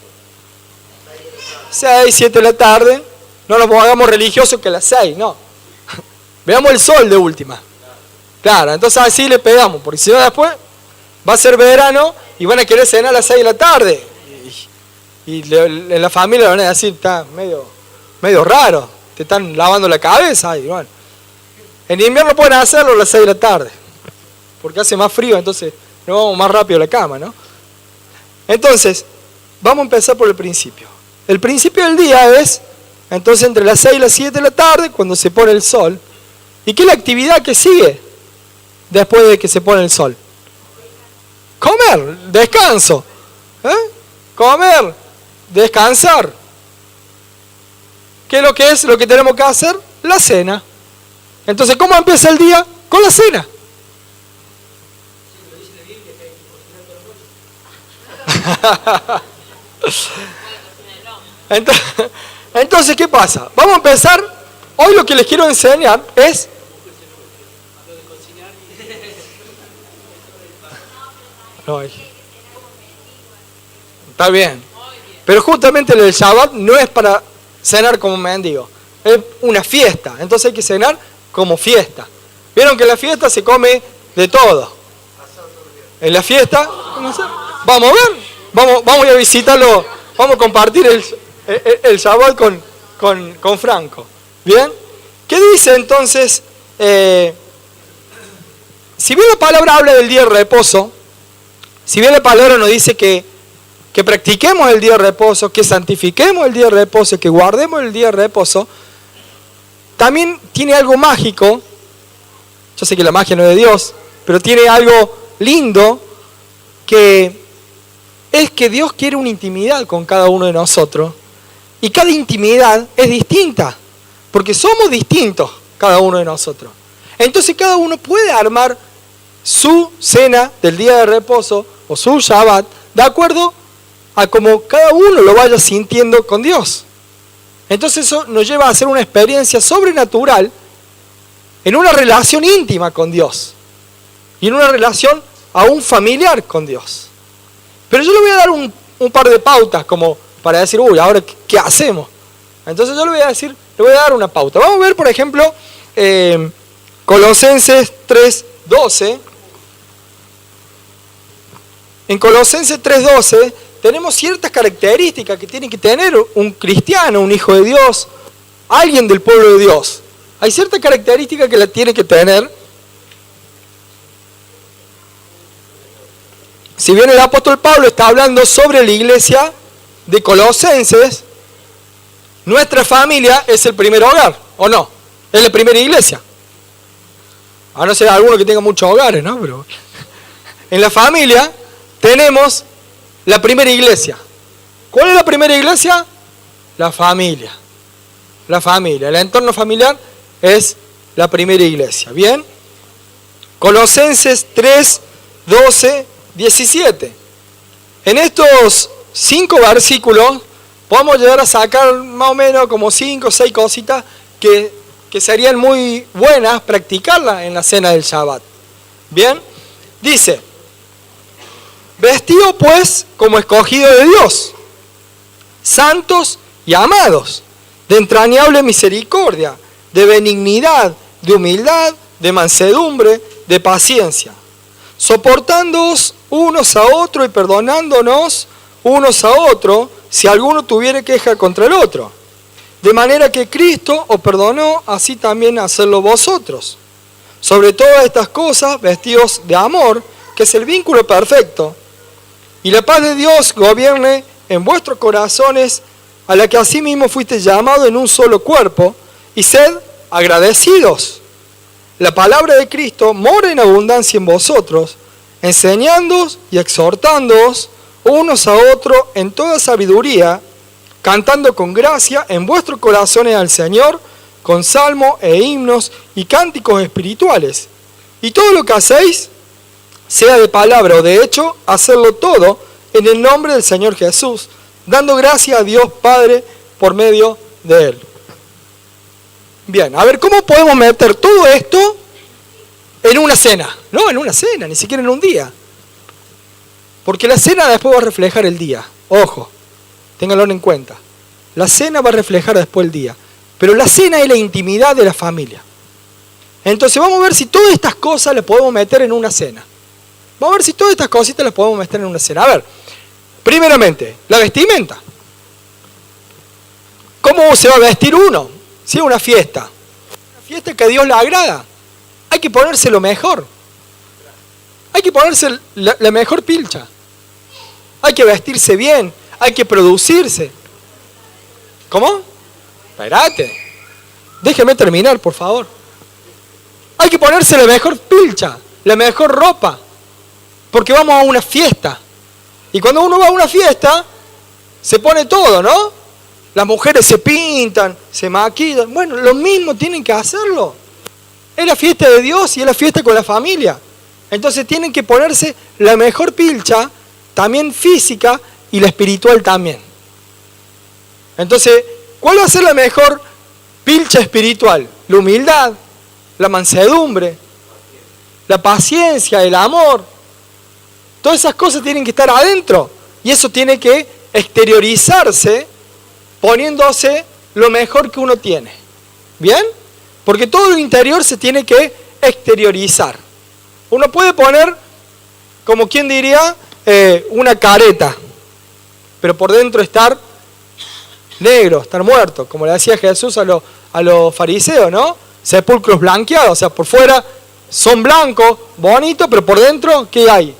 6, 7 de la tarde. No nos hagamos religiosos que a las 6, no. Veamos el sol de última. Claro, entonces así le pegamos, porque si no después va a ser verano y van a querer cenar a las 6 de la tarde. Y en la familia van a decir, está medio raro, te están lavando la cabeza. Y bueno, en invierno pueden hacerlo a las 6 de la tarde, porque hace más frío, entonces nos vamos más rápido a la cama, ¿no? Entonces, vamos a empezar por el principio. El principio del día es, entonces, entre las 6 y las 7 de la tarde, cuando se pone el sol. ¿Y qué es la actividad que sigue después de que se pone el sol? Comer, descanso. Comer, descansar. ¿Qué es lo que tenemos que hacer? La cena. Entonces, ¿cómo empieza el día? Con la cena. Entonces, ¿qué pasa? Vamos a empezar. Hoy lo que les quiero enseñar es... No, está bien. Pero justamente el Shabbat no es para cenar como mendigo. Es una fiesta. Entonces hay que cenar como fiesta. Vieron que en la fiesta se come de todo. En la fiesta, vamos a ver. Vamos a ir a visitarlo. Vamos a compartir el Shabbat con Franco. ¿Bien? ¿Qué dice entonces? Si bien la palabra habla del día de reposo, si bien la palabra nos dice que practiquemos el día de reposo, que santifiquemos el día de reposo, que guardemos el día de reposo, también tiene algo mágico. Yo sé que la magia no es de Dios, pero tiene algo lindo, que es que Dios quiere una intimidad con cada uno de nosotros, y cada intimidad es distinta, porque somos distintos cada uno de nosotros. Entonces cada uno puede armar su cena del día de reposo o su Shabbat de acuerdo a como cada uno lo vaya sintiendo con Dios. Entonces eso nos lleva a hacer una experiencia sobrenatural en una relación íntima con Dios y en una relación aún familiar con Dios. Pero yo le voy a dar un par de pautas como para decir, uy, ahora ¿qué hacemos? Entonces yo le voy a dar una pauta. Vamos a ver, por ejemplo, Colosenses 3:12. En Colosenses 3:12 tenemos ciertas características que tiene que tener un cristiano, un hijo de Dios, alguien del pueblo de Dios. Hay ciertas características que la tiene que tener. Si bien el apóstol Pablo está hablando sobre la iglesia de Colosenses, nuestra familia es el primer hogar, ¿o no? Es la primera iglesia. A no ser alguno que tenga muchos hogares, ¿no? Pero en la familia tenemos la primera iglesia. ¿Cuál es la primera iglesia? La familia. La familia, el entorno familiar es la primera iglesia. ¿Bien? Colosenses 3:12, 17. En estos 5 versículos podemos llegar a sacar más o menos como 5 o 6 cositas que serían muy buenas practicarlas en la cena del Shabbat. Bien, dice: vestidos pues como escogidos de Dios, santos y amados, de entrañable misericordia, de benignidad, de humildad, de mansedumbre, de paciencia, soportándoos unos a otros y perdonándonos unos a otros si alguno tuviere queja contra el otro. De manera que Cristo os perdonó, así también hacedlo vosotros. Sobre todas estas cosas, vestidos de amor, que es el vínculo perfecto, y la paz de Dios gobierne en vuestros corazones, a la que asimismo fuiste llamados en un solo cuerpo, y sed agradecidos. La palabra de Cristo mora en abundancia en vosotros, enseñándoos y exhortándoos unos a otros en toda sabiduría, cantando con gracia en vuestros corazones al Señor, con salmos e himnos y cánticos espirituales. Y todo lo que hacéis, sea de palabra o de hecho, hacerlo todo en el nombre del Señor Jesús, dando gracias a Dios Padre por medio de Él. Bien, a ver, ¿cómo podemos meter todo esto en una cena? No, en una cena, ni siquiera en un día. Porque la cena después va a reflejar el día. Ojo, ténganlo en cuenta. La cena va a reflejar después el día. Pero la cena es la intimidad de la familia. Entonces vamos a ver si todas estas cosas las podemos meter en una cena. Vamos a ver si todas estas cositas las podemos meter en una cena. A ver, primeramente, la vestimenta. ¿Cómo se va a vestir uno? Si es una fiesta que a Dios le agrada, hay que ponerse lo mejor. Hay que ponerse la mejor pilcha. Hay que vestirse bien, hay que producirse. ¿Cómo? Espérate. Déjeme terminar, por favor. Hay que ponerse la mejor pilcha, la mejor ropa, porque vamos a una fiesta. Y cuando uno va a una fiesta, se pone todo, ¿no? Las mujeres se pintan, se maquillan. Bueno, lo mismo tienen que hacerlo. Es la fiesta de Dios y es la fiesta con la familia. Entonces tienen que ponerse la mejor pilcha, también física y la espiritual también. Entonces, ¿cuál va a ser la mejor pilcha espiritual? La humildad, la mansedumbre, la paciencia, el amor. Todas esas cosas tienen que estar adentro. Y eso tiene que exteriorizarse poniéndose lo mejor que uno tiene. ¿Bien? Porque todo lo interior se tiene que exteriorizar. Uno puede poner, como quien diría, una careta, pero por dentro estar negro, estar muerto, como le decía Jesús a los fariseos, ¿no? Sepulcros blanqueados, o sea, por fuera son blancos, bonitos, pero por dentro, ¿qué hay?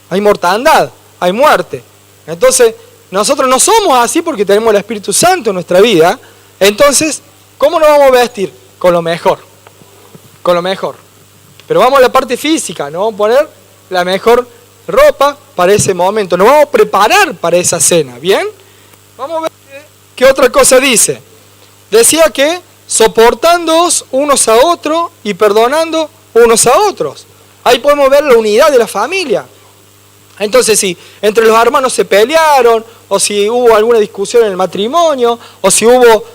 Hay mortandad, hay muerte. Entonces, nosotros no somos así porque tenemos el Espíritu Santo en nuestra vida. Entonces, ¿cómo nos vamos a vestir? Con lo mejor. Con lo mejor. Pero vamos a la parte física, nos vamos a poner la mejor ropa para ese momento. Nos vamos a preparar para esa cena, ¿bien? Vamos a ver qué otra cosa dice. Decía que soportándoos unos a otros y perdonando unos a otros. Ahí podemos ver la unidad de la familia. Entonces, si entre los hermanos se pelearon, o si hubo alguna discusión en el matrimonio, o si hubo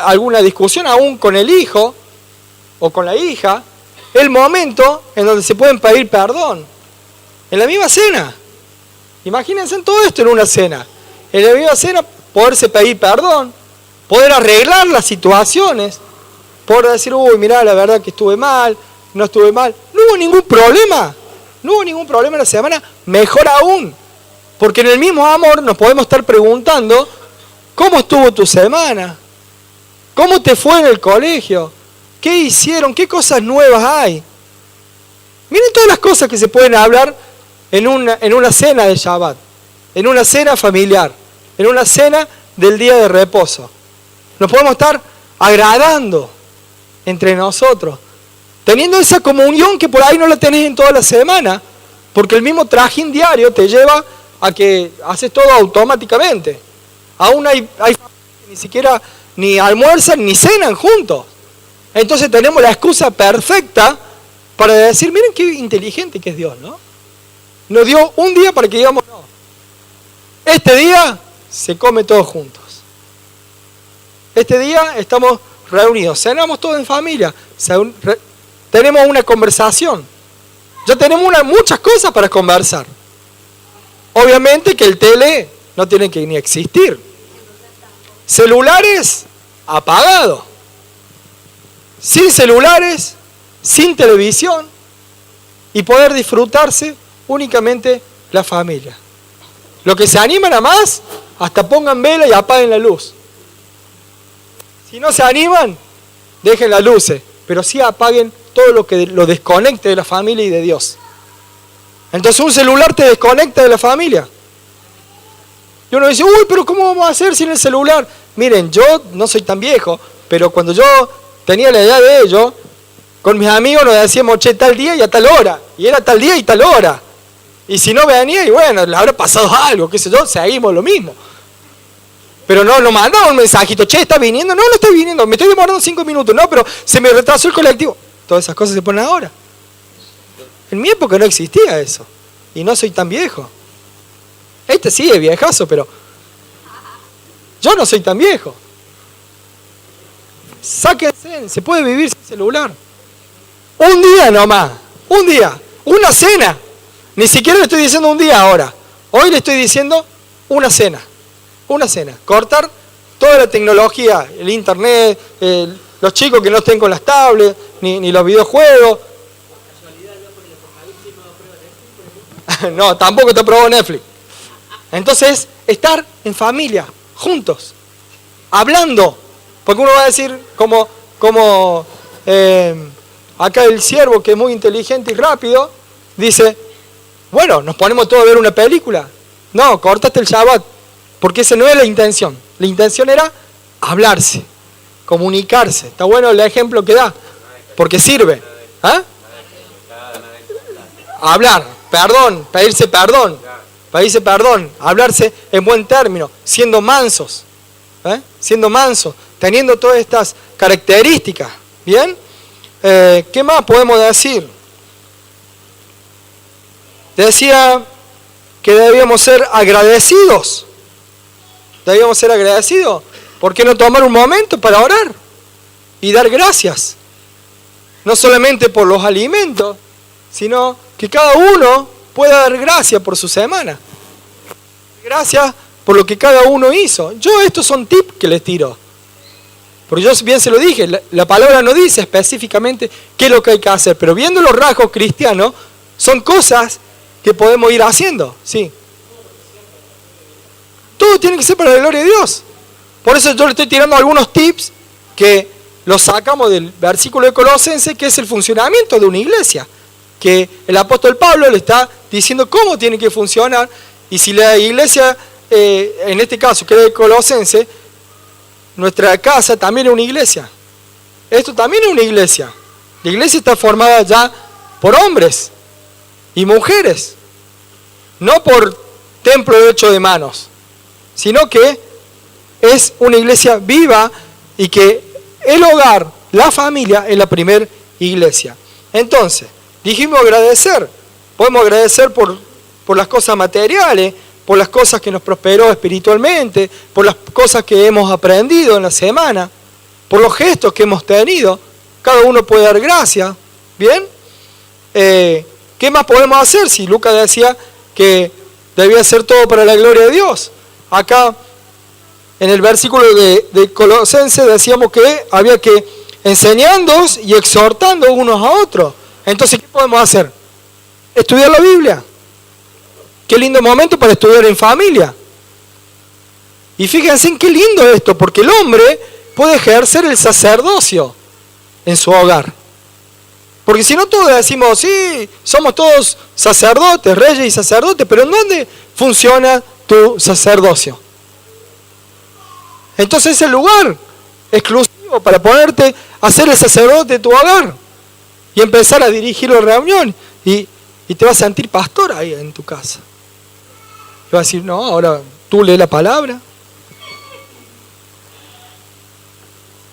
alguna discusión aún con el hijo o con la hija, el momento en donde se pueden pedir perdón. En la misma cena. Imagínense en todo esto en una cena. En la misma cena poderse pedir perdón, poder arreglar las situaciones, poder decir, uy, mirá, la verdad que estuve mal, no estuve mal. No hubo ningún problema. No hubo ningún problema en la semana, mejor aún. Porque en el mismo amor nos podemos estar preguntando, ¿cómo estuvo tu semana? ¿Cómo te fue en el colegio? ¿Qué hicieron? ¿Qué cosas nuevas hay? Miren todas las cosas que se pueden hablar en una cena de Shabbat, en una cena familiar, en una cena del día de reposo. Nos podemos estar agradando entre nosotros, teniendo esa comunión que por ahí no la tenés en toda la semana, porque el mismo trajín diario te lleva a que haces todo automáticamente. Aún hay que ni siquiera ni almuerzan ni cenan juntos. Entonces tenemos la excusa perfecta para decir, miren qué inteligente que es Dios, ¿no? Nos dio un día para que digamos, no, este día se come todos juntos. Este día estamos reunidos, cenamos todos en familia, tenemos una conversación. Ya tenemos muchas cosas para conversar. Obviamente que el tele no tiene que ni existir. Celulares, apagado. Sin celulares, sin televisión, y poder disfrutarse únicamente la familia. Los que se animan a más, hasta pongan vela y apaguen la luz. Si no se animan, dejen las luces, pero sí apaguen todo lo que lo desconecte de la familia y de Dios. Entonces un celular te desconecta de la familia. Y uno dice, uy, pero ¿cómo vamos a hacer sin el celular? Miren, yo no soy tan viejo, pero cuando yo tenía la edad de ellos, con mis amigos nos decíamos, che, tal día y a tal hora. Y era tal día y tal hora. Y si no venía, y bueno, le habrá pasado algo, qué sé yo, seguimos lo mismo. Pero no, nos mandaba un mensajito, che, ¿está viniendo? No, no está viniendo, me estoy demorando 5 minutos, no, pero se me retrasó el colectivo. Todas esas cosas se ponen ahora. En mi época no existía eso. Y no soy tan viejo. Este sí es viejazo, pero yo no soy tan viejo. Sáquense, se puede vivir sin celular. Un día nomás, un día, una cena. Ni siquiera le estoy diciendo un día ahora. Hoy le estoy diciendo una cena. Una cena. Cortar toda la tecnología, el internet, los chicos que no estén con las tablets, ni los videojuegos. No, tampoco te aprobó Netflix. Entonces, estar en familia, juntos, hablando. Porque uno va a decir, como acá el siervo, que es muy inteligente y rápido, dice, bueno, nos ponemos todos a ver una película. No, córtate el Shabbat, porque esa no es la intención. La intención era hablarse, comunicarse. Está bueno el ejemplo que da, porque sirve. ¿Ah? Hablar, perdón, pedirse perdón, hablarse en buen término, siendo mansos, siendo mansos, teniendo todas estas características. ¿Bien? ¿Qué más podemos decir? Decía que debíamos ser agradecidos. Debíamos ser agradecidos. ¿Por qué no tomar un momento para orar y dar gracias? No solamente por los alimentos, sino que cada uno pueda dar gracias por su semana. Gracias por lo que cada uno hizo. Yo estos son tips que les tiro. Porque yo bien se lo dije, la palabra no dice específicamente qué es lo que hay que hacer, pero viendo los rasgos cristianos, son cosas que podemos ir haciendo, sí. Todo tiene que ser para la gloria de Dios. Por eso yo le estoy tirando algunos tips que los sacamos del versículo de Colosenses, que es el funcionamiento de una iglesia. Que el apóstol Pablo le está diciendo cómo tiene que funcionar, y si la iglesia, en este caso que es de Colosenses, nuestra casa también es una iglesia. Esto también es una iglesia. La iglesia está formada ya por hombres y mujeres, no por templo hecho de manos, sino que es una iglesia viva y que el hogar, la familia, es la primera iglesia. Entonces, dijimos agradecer. Podemos agradecer por las cosas materiales, por las cosas que nos prosperó espiritualmente, por las cosas que hemos aprendido en la semana, por los gestos que hemos tenido. Cada uno puede dar gracias. ¿Bien? ¿Qué más podemos hacer? Si Lucas decía que debía ser todo para la gloria de Dios. Acá, en el versículo de Colosenses, decíamos que había que enseñándoos y exhortando unos a otros. Entonces, ¿qué podemos hacer? Estudiar la Biblia. Qué lindo momento para estudiar en familia. Y fíjense en qué lindo esto, porque el hombre puede ejercer el sacerdocio en su hogar. Porque si no todos decimos, sí, somos todos sacerdotes, reyes y sacerdotes, pero ¿en dónde funciona tu sacerdocio? Entonces es el lugar exclusivo para ponerte a ser el sacerdote de tu hogar y empezar a dirigir la reunión y te vas a sentir pastor ahí en tu casa. Y vas a decir, no, ahora tú lees la palabra.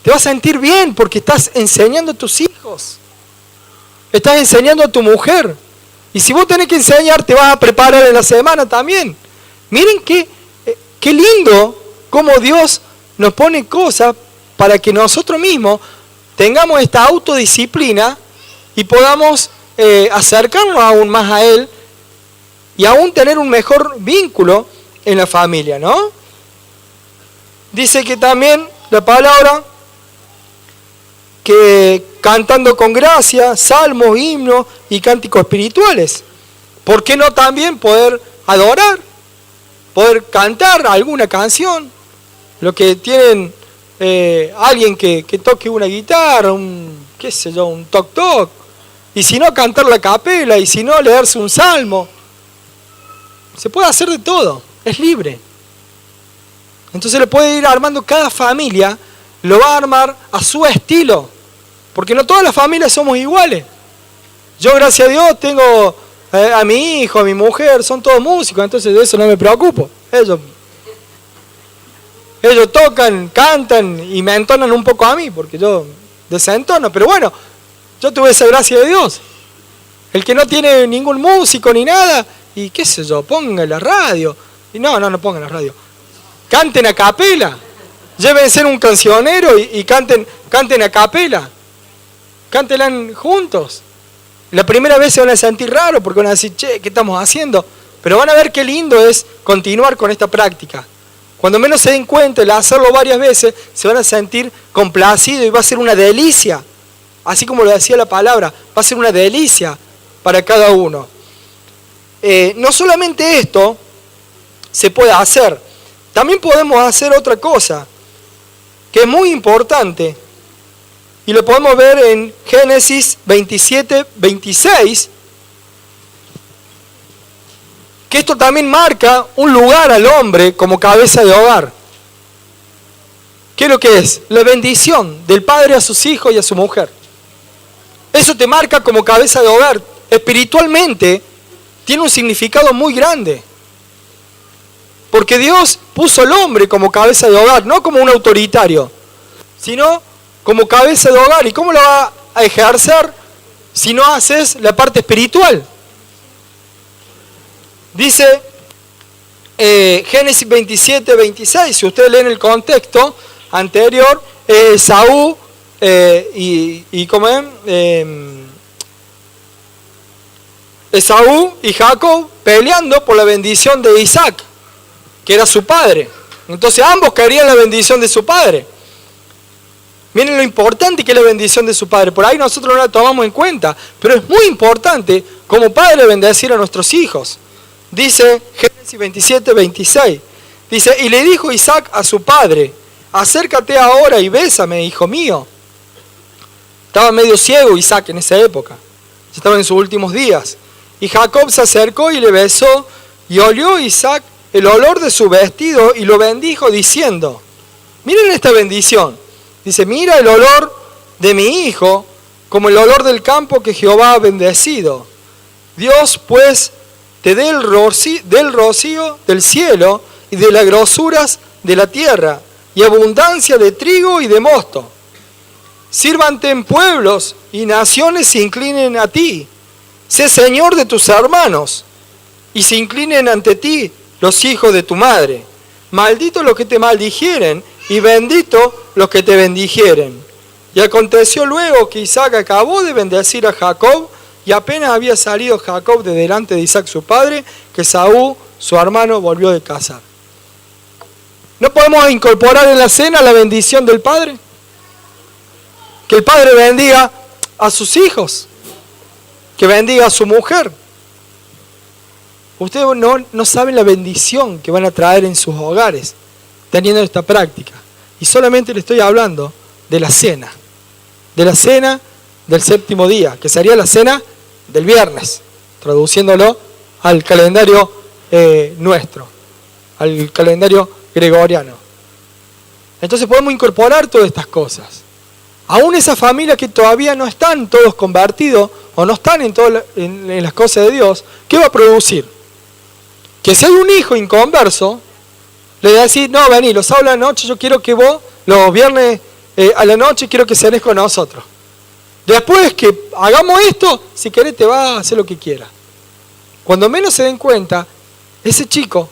Te vas a sentir bien porque estás enseñando a tus hijos. Estás enseñando a tu mujer. Y si vos tenés que enseñar, te vas a preparar en la semana también. Miren qué lindo cómo Dios nos pone cosas para que nosotros mismos tengamos esta autodisciplina y podamos acercarnos aún más a Él y aún tener un mejor vínculo en la familia, ¿no? Dice que también la palabra que cantando con gracia, salmos, himnos y cánticos espirituales. ¿Por qué no también poder adorar? Poder cantar alguna canción. Lo que tienen alguien que toque una guitarra, un toc-toc. Y si no, cantar la capela. Y si no, leerse un salmo. Se puede hacer de todo. Es libre. Entonces le puede ir armando cada familia. Lo va a armar a su estilo. Porque no todas las familias somos iguales. Yo, gracias a Dios, tengo A mi hijo, a mi mujer, son todos músicos, entonces de eso no me preocupo. Ellos tocan, cantan y me entonan un poco a mí, porque yo desentono. Pero bueno, yo tuve esa gracia de Dios. El que no tiene ningún músico ni nada, y qué sé yo, ponga la radio. Y no pongan la radio. Canten a capela. Llévense un cancionero y canten a capela. Cántenla juntos. La primera vez se van a sentir raro porque van a decir, che, ¿qué estamos haciendo? Pero van a ver qué lindo es continuar con esta práctica. Cuando menos se den cuenta, el hacerlo varias veces, se van a sentir complacidos y va a ser una delicia. Así como lo decía la palabra, va a ser una delicia para cada uno. No solamente esto se puede hacer, también podemos hacer otra cosa, que es muy importante, y lo podemos ver en Génesis 27, 26, que esto también marca un lugar al hombre como cabeza de hogar. ¿Qué es lo que es? La bendición del padre a sus hijos y a su mujer. Eso te marca como cabeza de hogar. Espiritualmente tiene un significado muy grande. Porque Dios puso al hombre como cabeza de hogar, no como un autoritario, sino como cabeza de hogar. ¿Y cómo lo va a ejercer si no haces la parte espiritual? Dice Génesis 27, 26, si ustedes leen el contexto anterior, Esaú Esaú y Jacob peleando por la bendición de Isaac, que era su padre. Entonces ambos querían la bendición de su padre. Miren lo importante que es la bendición de su padre. Por ahí nosotros no la tomamos en cuenta, pero es muy importante como padre bendecir a nuestros hijos. Dice Génesis 27, 26. Dice, y le dijo Isaac a su padre, acércate ahora y bésame, hijo mío. Estaba medio ciego Isaac en esa época. Estaba en sus últimos días. Y Jacob se acercó y le besó, y olió Isaac el olor de su vestido y lo bendijo diciendo, miren esta bendición. Dice, mira el olor de mi hijo como el olor del campo que Jehová ha bendecido. Dios pues te dé del rocío del cielo y de las grosuras de la tierra y abundancia de trigo y de mosto. Sírvante en pueblos y naciones se inclinen a ti. Sé señor de tus hermanos y se inclinen ante ti los hijos de tu madre. Maldito los que te maldijeren y bendito los que te bendijeren. Y aconteció luego que Isaac acabó de bendecir a Jacob, y apenas había salido Jacob de delante de Isaac su padre, que Esaú, su hermano, volvió de cazar. ¿No podemos incorporar en la cena la bendición del padre? Que el padre bendiga a sus hijos, que bendiga a su mujer. Ustedes no saben la bendición que van a traer en sus hogares teniendo esta práctica. Y solamente le estoy hablando de la cena del séptimo día, que sería la cena del viernes, traduciéndolo al calendario nuestro, al calendario gregoriano. Entonces podemos incorporar todas estas cosas. Aún esas familias que todavía no están todos convertidos o no están en las cosas de Dios, ¿qué va a producir? Que si hay un hijo inconverso, le va a decir, no, vení, los sábados a la noche yo quiero que vos, los viernes a la noche quiero que cenes con nosotros. Después que hagamos esto, si querés te vas a hacer lo que quieras. Cuando menos se den cuenta, ese chico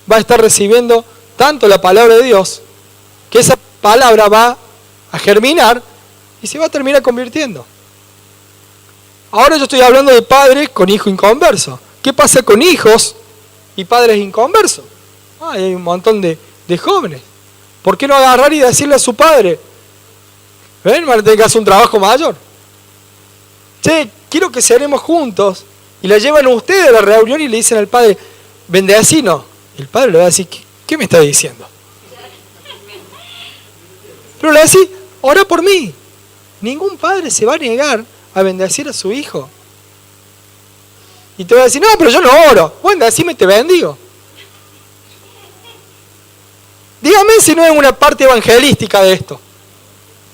va a estar recibiendo tanto la palabra de Dios, que esa palabra va a germinar y se va a terminar convirtiendo. Ahora yo estoy hablando de padres con hijo inconverso. ¿Qué pasa con hijos y padres inconversos? Hay un montón de jóvenes. ¿Por qué no agarrar y decirle a su padre, ven, van a tener que hacer un trabajo mayor? Che, quiero que cenemos juntos. Y la llevan ustedes a la reunión y le dicen al padre, bendecinos. El padre le va a decir, ¿qué me está diciendo? Pero le va a decir, ora por mí. Ningún padre se va a negar a bendecir a su hijo. Y te va a decir, no, pero yo no oro. Bueno, decime, te bendigo. Dígame si no es una parte evangelística de esto.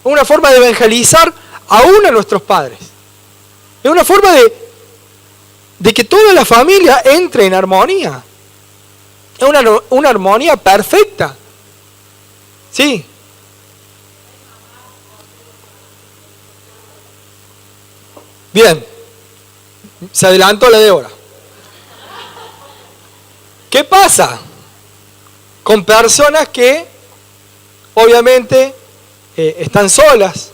Una forma de evangelizar aún a nuestros padres. Es una forma de que toda la familia entre en armonía. Es una armonía perfecta. Sí. Bien. Se adelantó la Débora. ¿Qué pasa con personas que obviamente están solas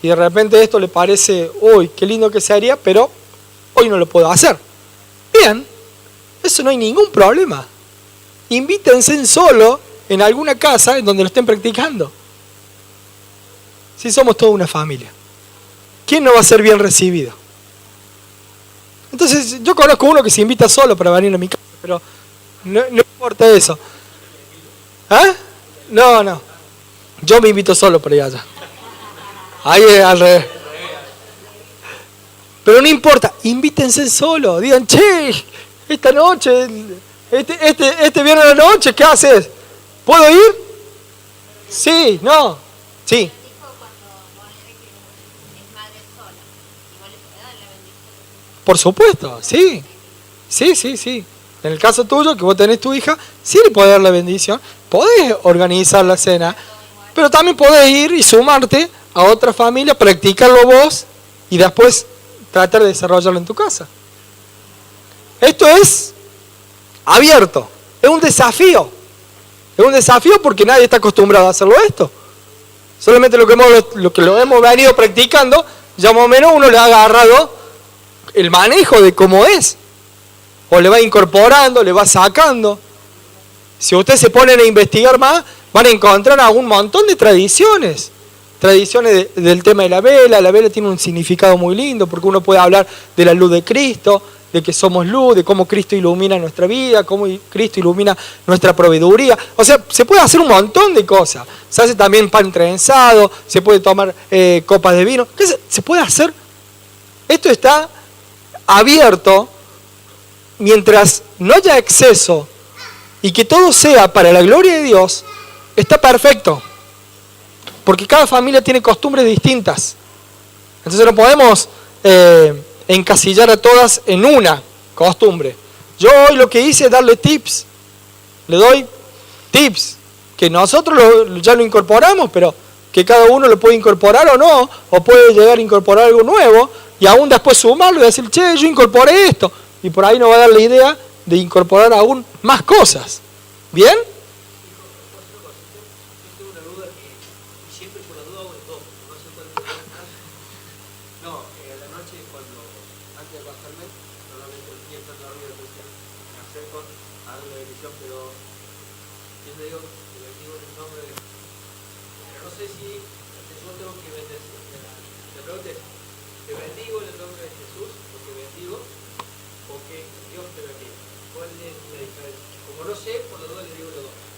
y de repente esto le parece, uy, qué lindo que sería, pero hoy no lo puedo hacer? Bien, eso no hay ningún problema. Invítense solo en alguna casa en donde lo estén practicando. Si somos toda una familia, ¿quién no va a ser bien recibido? Entonces, yo conozco uno que se invita solo para venir a mi casa, pero no importa eso. ¿Ah? No. Yo me invito solo para ir allá. Ahí es al revés. Pero no importa, invítense solo. Digan, che, esta noche, este viernes de la noche, ¿qué haces? ¿Puedo ir? Sí, no, sí. Por supuesto, sí. Sí. En el caso tuyo, que vos tenés tu hija, sí le podés dar la bendición, podés organizar la cena, pero también podés ir y sumarte a otra familia, practicarlo vos y después tratar de desarrollarlo en tu casa. Esto es abierto, es un desafío. Es un desafío porque nadie está acostumbrado a hacerlo esto. Solamente lo que lo hemos venido practicando, ya más o menos uno le ha agarrado el manejo de cómo es. O le va incorporando, le va sacando. Si ustedes se ponen a investigar más, van a encontrar a un montón de tradiciones. Tradiciones del tema de la vela. La vela tiene un significado muy lindo porque uno puede hablar de la luz de Cristo, de que somos luz, de cómo Cristo ilumina nuestra vida, cómo Cristo ilumina nuestra proveeduría. O sea, se puede hacer un montón de cosas. Se hace también pan trenzado, se puede tomar copas de vino. Se puede hacer. Esto está abierto mientras no haya exceso y que todo sea para la gloria de Dios. Está perfecto. Porque cada familia tiene costumbres distintas. Entonces no podemos encasillar a todas en una costumbre. Yo hoy lo que hice es darle tips. Le doy tips. Que nosotros ya lo incorporamos, pero que cada uno lo puede incorporar o no. O puede llegar a incorporar algo nuevo. Y aún después sumarlo y decir, che, yo incorporé esto. Y por ahí nos va a dar la idea de incorporar aún más cosas. ¿Bien?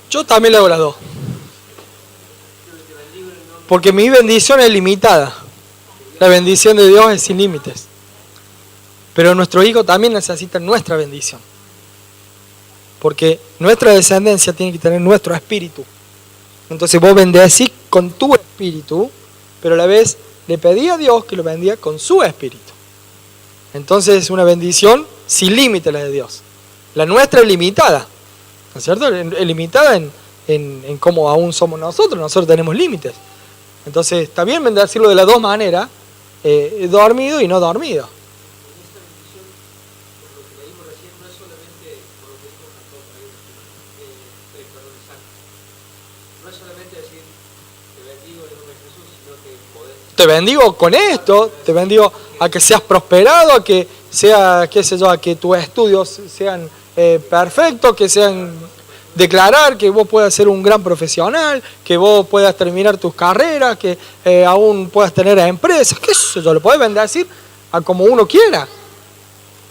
Yo también le hago las dos. Porque mi bendición es limitada. La bendición de Dios es sin límites. Pero nuestro hijo también necesita nuestra bendición. Porque nuestra descendencia tiene que tener nuestro espíritu. Entonces vos bendecís con tu espíritu, pero a la vez le pedí a Dios que lo bendiga con su espíritu. Entonces es una bendición sin límite la de Dios. La nuestra es limitada. ¿No es cierto? Es limitada en cómo aún somos nosotros tenemos límites. Entonces está bien bendecirlo de las dos maneras, dormido y no dormido. Te bendigo con esto, te bendigo a que seas prosperado, a que sea, qué sé yo, a que tus estudios sean perfectos, que sean declarar que vos puedas ser un gran profesional, que vos puedas terminar tus carreras, que aún puedas tener empresas, qué sé yo, lo podés bendecir a como uno quiera.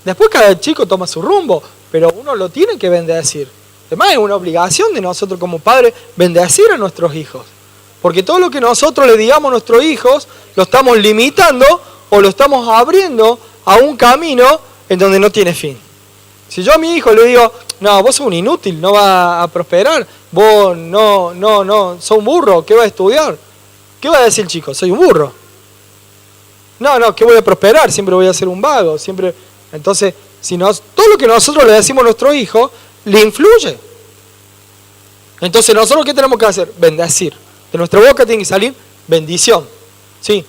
Después cada chico toma su rumbo, pero uno lo tiene que bendecir. Además es una obligación de nosotros como padres bendecir a nuestros hijos. Porque todo lo que nosotros le digamos a nuestros hijos, lo estamos limitando o lo estamos abriendo a un camino en donde no tiene fin. Si yo a mi hijo le digo, no, vos sos un inútil, no vas a prosperar, vos no, sos un burro, ¿qué vas a estudiar? ¿Qué va a decir el chico? Soy un burro. No, ¿qué voy a prosperar? Siempre voy a ser un vago, siempre Entonces, todo lo que nosotros le decimos a nuestro hijo le influye. Entonces, nosotros ¿qué tenemos que hacer? Bendecir. De nuestra boca tiene que salir bendición. Sí.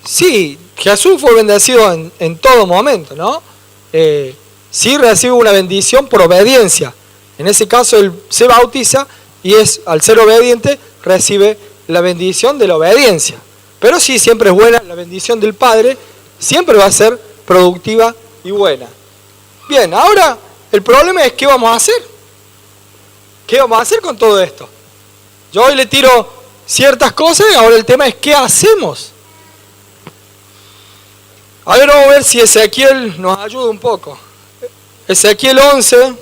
Sí, Jesús fue bendecido en todo momento, ¿no? Sí recibe una bendición por obediencia. En ese caso él se bautiza y al ser obediente recibe la bendición de la obediencia. Pero sí, siempre es buena la bendición del Padre, siempre va a ser productiva y buena. Bien, ahora el problema es ¿qué vamos a hacer? ¿Qué vamos a hacer con todo esto? Yo hoy le tiro ciertas cosas y ahora el tema es ¿qué hacemos? A ver, vamos a ver si Ezequiel nos ayuda un poco. Ezequiel 11,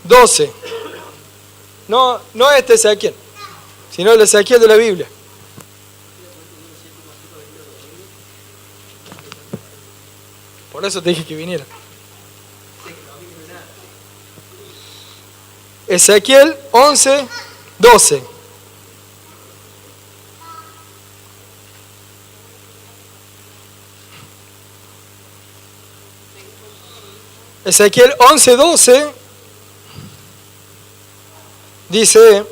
12. No este Ezequiel, sino el Ezequiel de la Biblia. Por eso te dije que viniera. Ezequiel 11, 12. Ezequiel 11, 12 dice: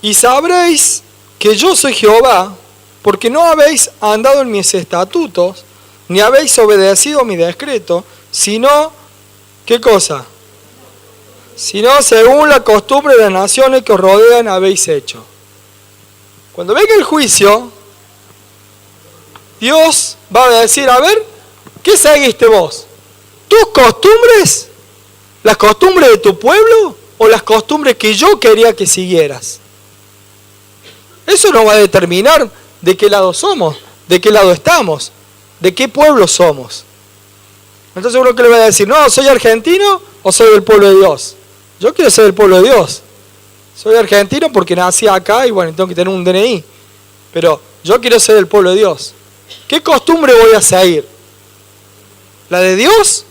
y sabréis que yo soy Jehová, porque no habéis andado en mis estatutos, ni habéis obedecido mi decreto, sino, ¿qué cosa? Sino según la costumbre de las naciones que os rodean habéis hecho. Cuando venga el juicio, Dios va a decir, a ver, ¿qué seguiste vos? ¿Tus costumbres? ¿Las costumbres de tu pueblo? ¿O las costumbres que yo quería que siguieras? Eso nos va a determinar de qué lado somos, de qué lado estamos, de qué pueblo somos. Entonces uno que le va a decir, no, ¿soy argentino o soy del pueblo de Dios? Yo quiero ser del pueblo de Dios. Soy argentino porque nací acá y bueno, tengo que tener un DNI. Pero yo quiero ser del pueblo de Dios. ¿Qué costumbre voy a seguir? ¿La de Dios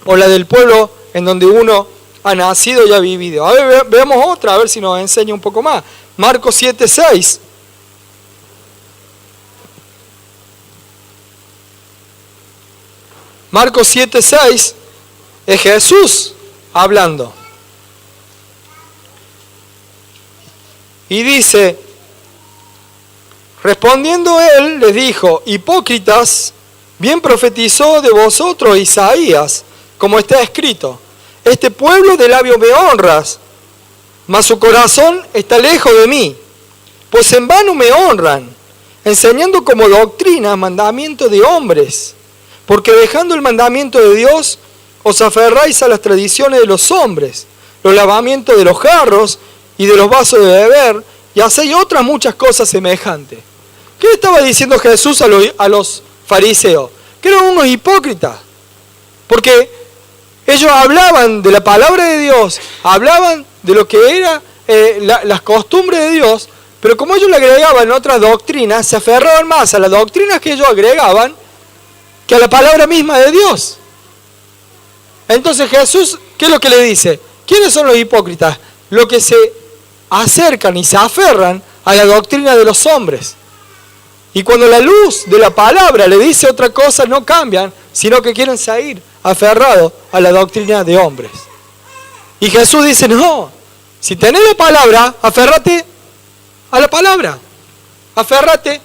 o la del pueblo en donde uno ha nacido y ha vivido? A ver, veamos otra, a ver si nos enseña un poco más. Marcos 7, 6. Marcos 7, 6 es Jesús hablando. Y dice, respondiendo él, les dijo, hipócritas, bien profetizó de vosotros Isaías, como está escrito, este pueblo de labios me honras, mas su corazón está lejos de mí, pues en vano me honran, enseñando como doctrina mandamiento de hombres, porque dejando el mandamiento de Dios, os aferráis a las tradiciones de los hombres, los lavamientos de los jarros y de los vasos de beber, y hacéis otras muchas cosas semejantes. ¿Qué estaba diciendo Jesús a los fariseos? Que eran unos hipócritas, porque ellos hablaban de la palabra de Dios, hablaban de lo que era las costumbres de Dios, pero como ellos le agregaban otras doctrinas, se aferraban más a las doctrinas que ellos agregaban que a la palabra misma de Dios. Entonces Jesús, ¿qué es lo que le dice? ¿Quiénes son los hipócritas? Los que se acercan y se aferran a la doctrina de los hombres. Y cuando la luz de la palabra le dice otra cosa, no cambian, sino que quieren seguir aferrados a la doctrina de hombres. Y Jesús dice, no, si tenés la palabra, aférrate a la palabra. Aférrate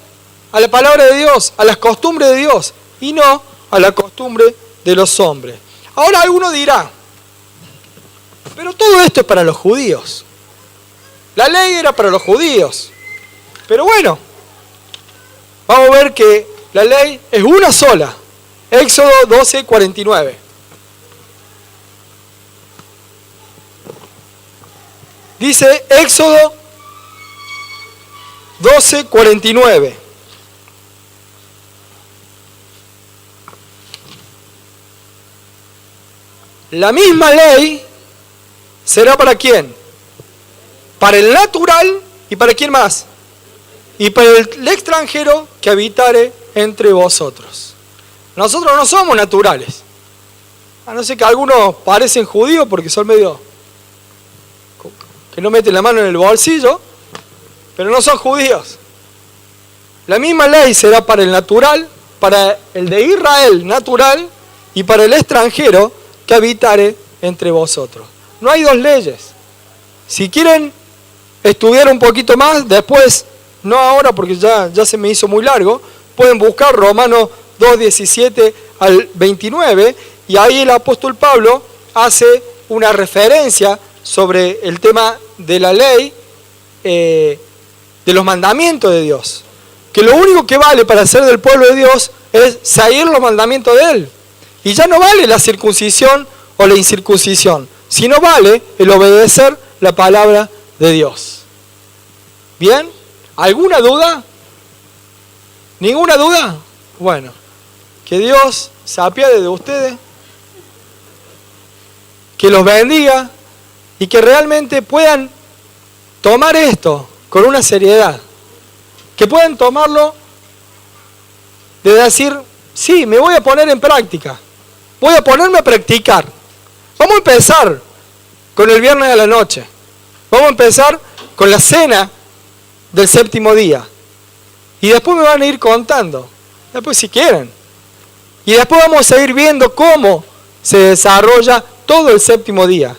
a la palabra de Dios, a las costumbres de Dios, y no a la costumbre de los hombres. Ahora alguno dirá, pero todo esto es para los judíos. La ley era para los judíos. Pero bueno, vamos a ver que la ley es una sola. Éxodo 12, 49. Dice Éxodo 12, 49. La misma ley será para quién? Para el natural y para quién más? y para el extranjero que habitare entre vosotros. Nosotros no somos naturales. A no ser que algunos parecen judíos porque son medio que no meten la mano en el bolsillo, pero no son judíos. La misma ley será para el natural, para el de Israel natural y para el extranjero que habitare entre vosotros. No hay dos leyes. Si quieren estudiar un poquito más, después, no ahora porque ya se me hizo muy largo, pueden buscar Romanos 2:17 al 29 y ahí el apóstol Pablo hace una referencia sobre el tema de la ley, de los mandamientos de Dios. Que lo único que vale para ser del pueblo de Dios es seguir los mandamientos de Él. Y ya no vale la circuncisión o la incircuncisión, sino vale el obedecer la palabra de Dios. ¿Bien? ¿Alguna duda? ¿Ninguna duda? Bueno, que Dios se apiade de ustedes, que los bendiga y que realmente puedan tomar esto con una seriedad. Que puedan tomarlo de decir, sí, me voy a poner en práctica. Voy a ponerme a practicar. Vamos a empezar con el viernes de la noche. Vamos a empezar con la cena del séptimo día. Y después me van a ir contando. Después si quieren. Y después vamos a ir viendo cómo se desarrolla todo el séptimo día.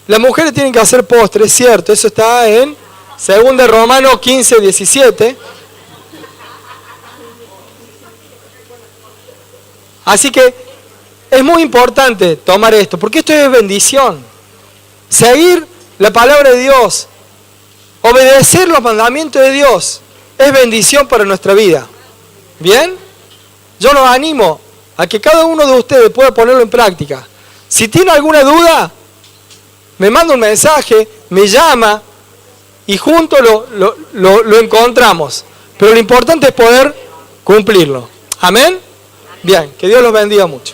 Las mujeres tienen que hacer postres, cierto. Eso está en 2 Romanos 15:17. Así que es muy importante tomar esto, porque esto es bendición. Seguir la palabra de Dios, obedecer los mandamientos de Dios, es bendición para nuestra vida. ¿Bien? Yo los animo a que cada uno de ustedes pueda ponerlo en práctica. Si tiene alguna duda, me manda un mensaje, me llama y juntos lo encontramos. Pero lo importante es poder cumplirlo. ¿Amén? Bien, que Dios los bendiga mucho.